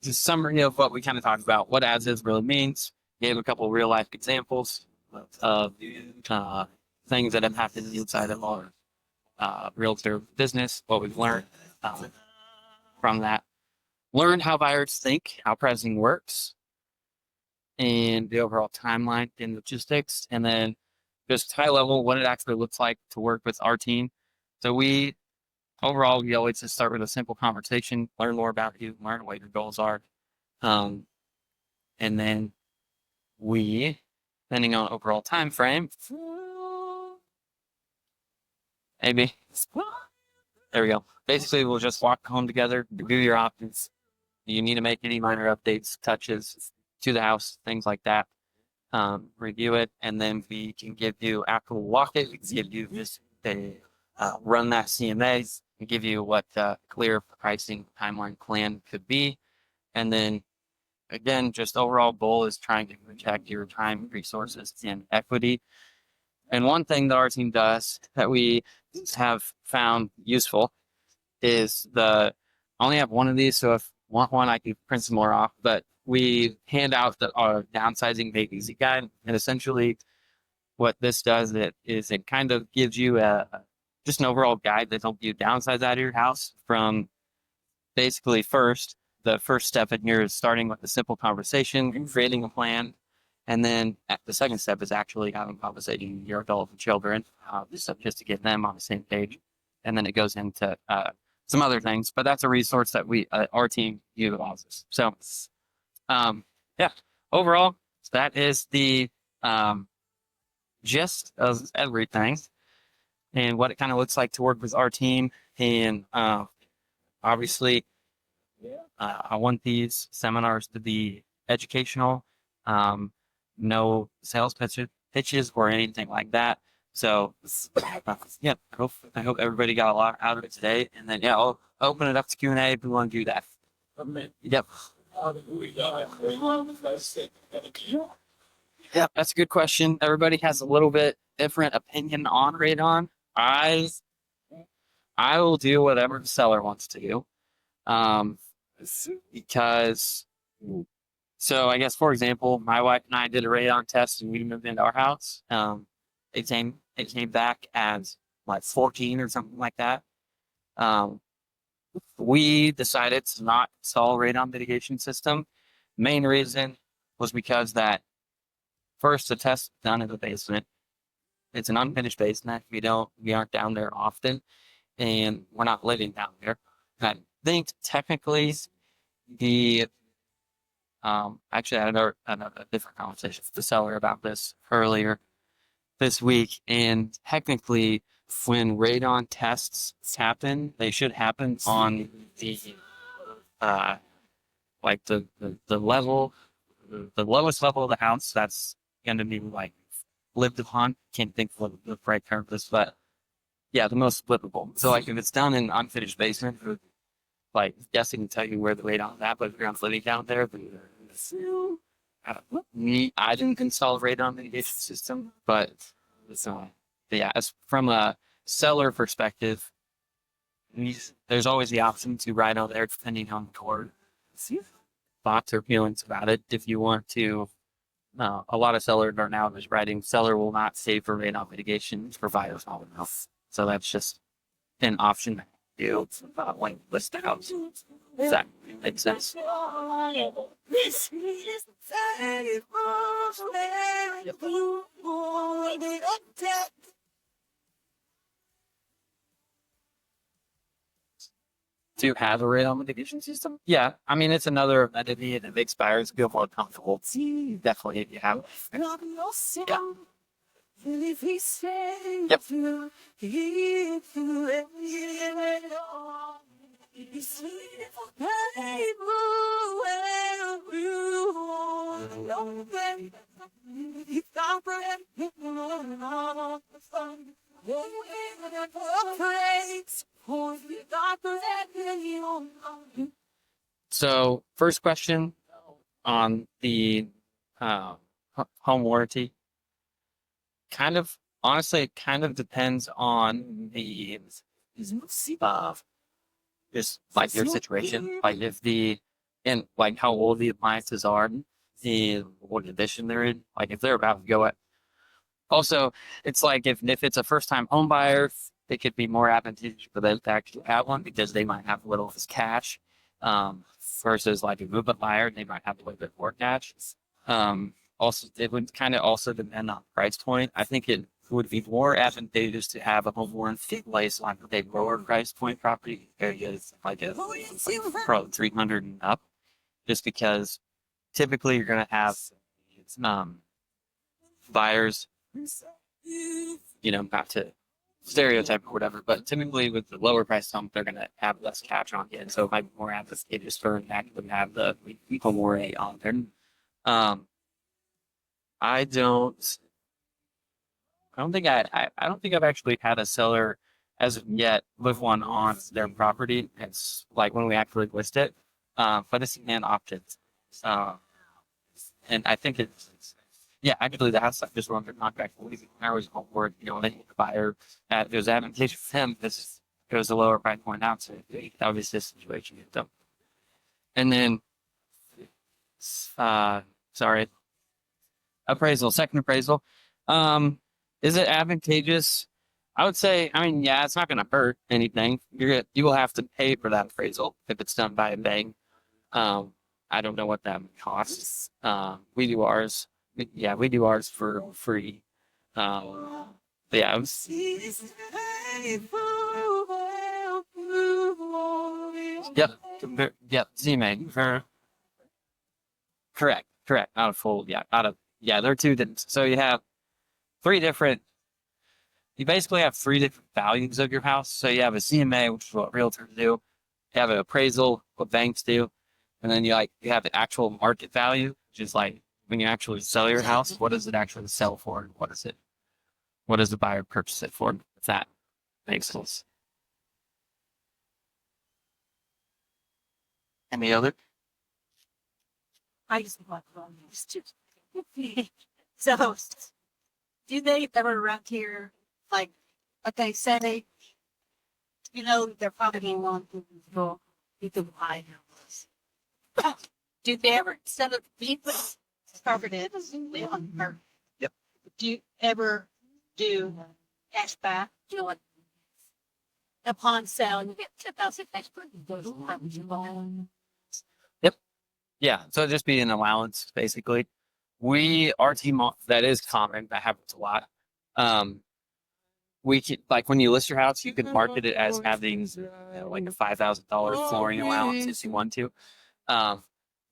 just summary of what we kind of talked about, what as is really means. Gave a couple of real life examples of things that have happened inside of our realtor business, what we've learned from that. Learn how buyers think, how pricing works, and the overall timeline and logistics, and then just high level what it actually looks like to work with our team. So we always just start with a simple conversation, learn more about you, learn what your goals are. And then we, depending on overall time frame, maybe, there we go. Basically, we'll just walk home together, review your options. You need to make any minor updates, touches to the house, things like that. Review it, and then we can give you, after we walk it, we can give you this, run that CMA and give you what clear pricing timeline plan could be. And then again, just overall goal is trying to protect your time, resources, and equity. And one thing that our team does that we have found useful is I only have one of these, so if you want one, I can print some more off. But we hand out our downsizing made easy guide, and essentially what this does it kind of gives you just an overall guide that helps you downsize out of your house from basically the first step in here is starting with a simple conversation, creating a plan, and then the second step is actually having a conversation with your adult children, just to get them on the same page. And then it goes into some other things, but that's a resource that our team utilizes. So, yeah, overall, that is the gist of everything and what it kind of looks like to work with our team. And obviously, I want these seminars to be educational, no sales pitches or anything like that. So, yeah, I hope everybody got a lot out of it today. And then, yeah, I'll open it up to Q&A if we want to do that. Yep. Yeah, that's a good question. Everybody has a little bit different opinion on radon. I will do whatever the seller wants to do. Because so I guess for example, my wife and I did a radon test and we moved into our house. It came back as like 14 or something like that. We decided to not install a radon mitigation system. Main reason was because that first the test done in the basement. It's an unfinished basement. We aren't down there often, and we're not living down there. I think technically the actually I had a different conversation with the seller about this earlier this week, and technically when radon tests happen, they should happen on the like the level, the lowest level of the house that's going to be like lived upon. Can't think of the right term for this, but yeah, the most flippable. So like if it's down in unfinished basement, like guessing can tell you where the radon is at, but if you're living down there, I didn't install a radon mitigation system, but yeah, as from a seller perspective, there's always the option to ride out there depending on the cord. Thoughts or feelings about it. If you want to, a lot of sellers are now just writing seller will not save for radon mitigation providers all enough. So that's just an option you like list out. Does that make sense? To have a radon mitigation system? Yeah, I mean it's another amenity and it makes buyers feel more comfortable. Definitely, if you have. Yeah. Yep. So, first question on the home warranty. Honestly, it kind of depends on the just like your situation, like and like how old the appliances are, what condition they're in, like if they're about to go at. Also, it's like if it's a first time home buyer, it could be more advantageous for them to actually have one because they might have a little less cash, versus like a move-up buyer, they might have a little bit more cash. Also, it would kind of also depend on price point. I think it would be more advantageous to have a home warranty place on a lower price point property areas like probably 300 and up, just because typically you're going to have buyers, not to stereotype or whatever, but typically with the lower price home, they're going to have less cash on it. So it might be more advantageous for them to actually have the home warranty on there. I don't think I don't think I've actually had a seller as of yet with one on their property. It's like when we actually list it, but it's an option. And I think Yeah, actually, the house I just went under contract for leaving. I was home work, the buyer it was advantageous for him because it was a lower price point out. So that was his situation. So, and then, uh, sorry, second appraisal. Um, is it advantageous? I would say, I mean, yeah, it's not going to hurt anything. You will have to pay for that appraisal if it's done by a bank. Um, I don't know what that costs. We do ours. Yeah, we do ours for free. But yeah, yep, yep, Z-Main. Correct. Out of full, yeah, there are two. So you have three different. You basically have three different values of your house. So you have a CMA, which is what realtors do. You have an appraisal, what banks do, and then you have the actual market value, which is like when you actually sell your house, what does it actually sell for? What does the buyer purchase it for? If that makes sense. Any other? I just want to. So, do they ever run here? Like, okay, say they, they're probably going to go, you can buy houses. Do they ever, instead of people covered it, or Yep. do you ever do cash back? Do it upon sale, you get 2,000 cash back. Yep. Yeah. So it'd just be an allowance, basically. Our team, that is common. That happens a lot. We can, like when you list your house, you can market it as having like a $5,000 flooring allowance if you want to. Um,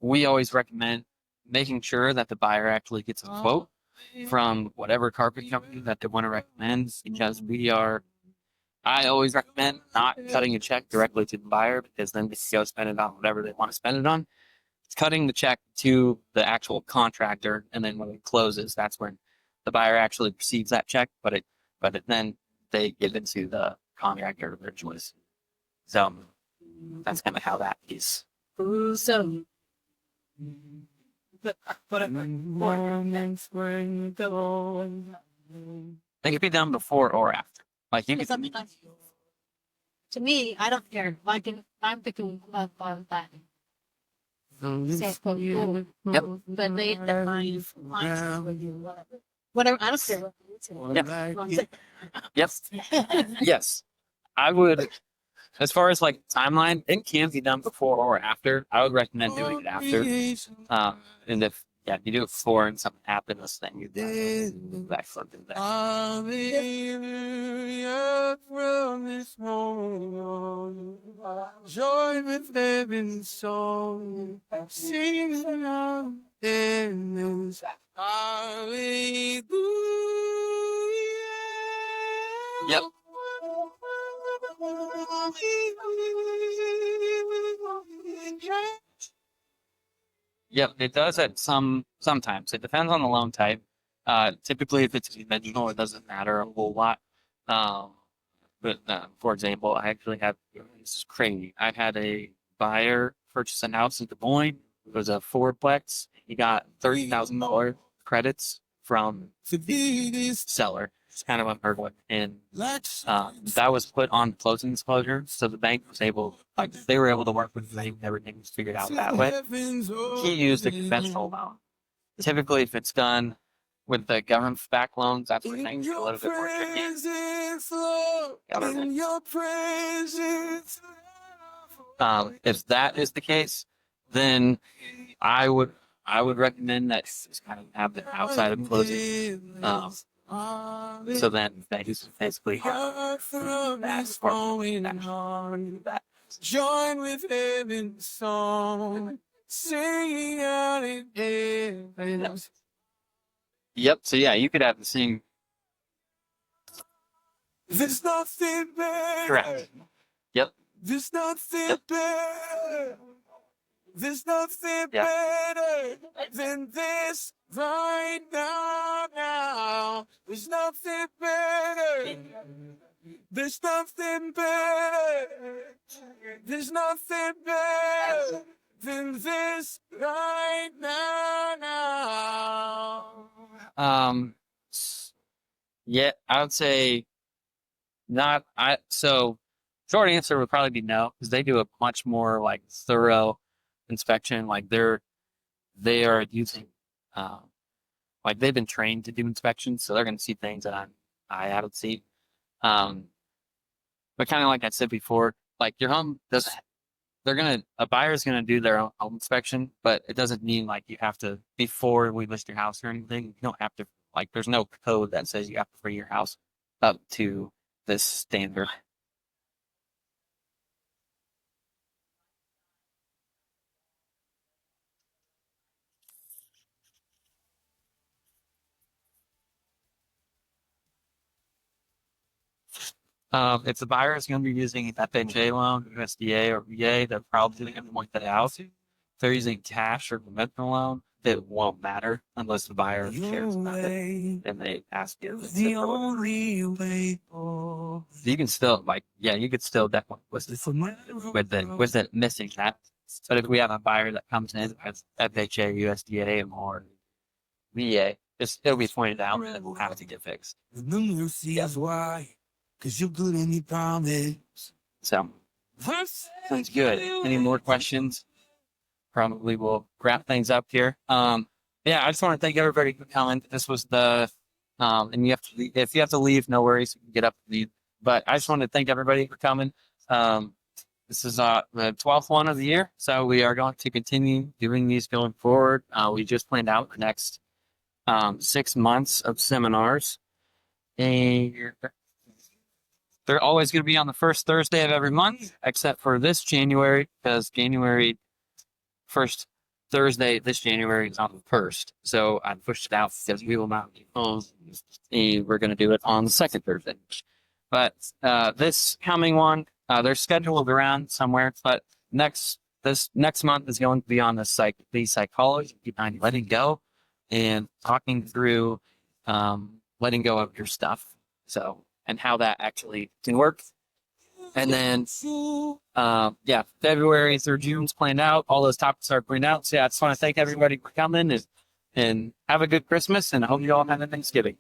we always recommend making sure that the buyer actually gets a quote from whatever carpet company that they want to recommend because I always recommend not cutting a check directly to the buyer because then they can go spend it on whatever they want to spend it on. It's cutting the check to the actual contractor, and then when it closes, that's when the buyer actually receives that check, then they give it to the contractor of their choice. So that's kind of how that is. So, but They could be done before or after. Like you could, something like, to me, I don't care. I'm thinking about that. Yep. But they define whatever. I don't care. Yep. Yep. Yes. I would, as far as like timeline, it can be done before or after. I would recommend doing it after. And if you do it before and something happens, then you back something back. Hallelujah from this moment. Joy with heaven's song. Sing along in hallelujah. Yep. Yep, it does at sometimes. It depends on the loan type. Typically, if it's conventional, it doesn't matter a whole lot. But for example, I actually have this is crazy. I had a buyer purchase a house in Des Moines. It was a fourplex. He got $30,000 credits from the seller. It's kind of unheard of, and that was put on closing disclosure, so the bank was they were able to work with the bank. Everything was figured out that way. He used a conventional loan. Typically, if it's done with the government-backed loans, that's where things get a little bit more tricky. If that is the case, then I would recommend that you just kind of have it outside of closing. So then that is basically that join with heaven's song, singing out in heaven. Yep. So yeah, you could have the sing. There's nothing better. Correct. Yep. There's nothing better. There's nothing better than this right now. There's nothing better. There's nothing better. There's nothing better than this right now. Yeah, I would say not. So short answer would probably be no, because they do a much more like thorough inspection. Like they are using, um, like they've been trained to do inspections, so they're going to see things that I haven't seen. Um, but kind of like I said before, like your home does, a buyer's gonna do their own home inspection, but it doesn't mean like you have to before we list your house or anything. You don't have to like. There's no code that says you have to bring your house up to this standard. If the buyer is going to be using FHA loan, USDA, or VA, they're probably going to point that out. If they're using cash or conventional loan, it won't matter unless the buyer cares about it and they ask you. The only way. You can still like, yeah, you could still definitely with it missing that. But if we have a buyer that comes in with FHA, USDA, or VA, it'll be pointed out and we'll have to get fixed. Yeah. Why? Cause you're good and you promise. So, sounds good. Any more questions? Probably we'll wrap things up here. Yeah, I just want to thank everybody for coming. This was and you have to, if you have to leave, no worries. You can get up and leave. But I just want to thank everybody for coming. This is the 12th one of the year. So we are going to continue doing these going forward. We just planned out the next 6 months of seminars. And they're always going to be on the first Thursday of every month, except for this January, because January first Thursday this January is on the first. So I pushed it out because we will not be home. And we're going to do it on the second Thursday. But this coming one, they're scheduled around somewhere. But this next month is going to be on the psychology behind letting go and talking through letting go of your stuff. So, and how that actually can work. And then, February through June's planned out. All those topics are planned out. So, yeah, I just want to thank everybody for coming and have a good Christmas. And I hope you all have a Thanksgiving.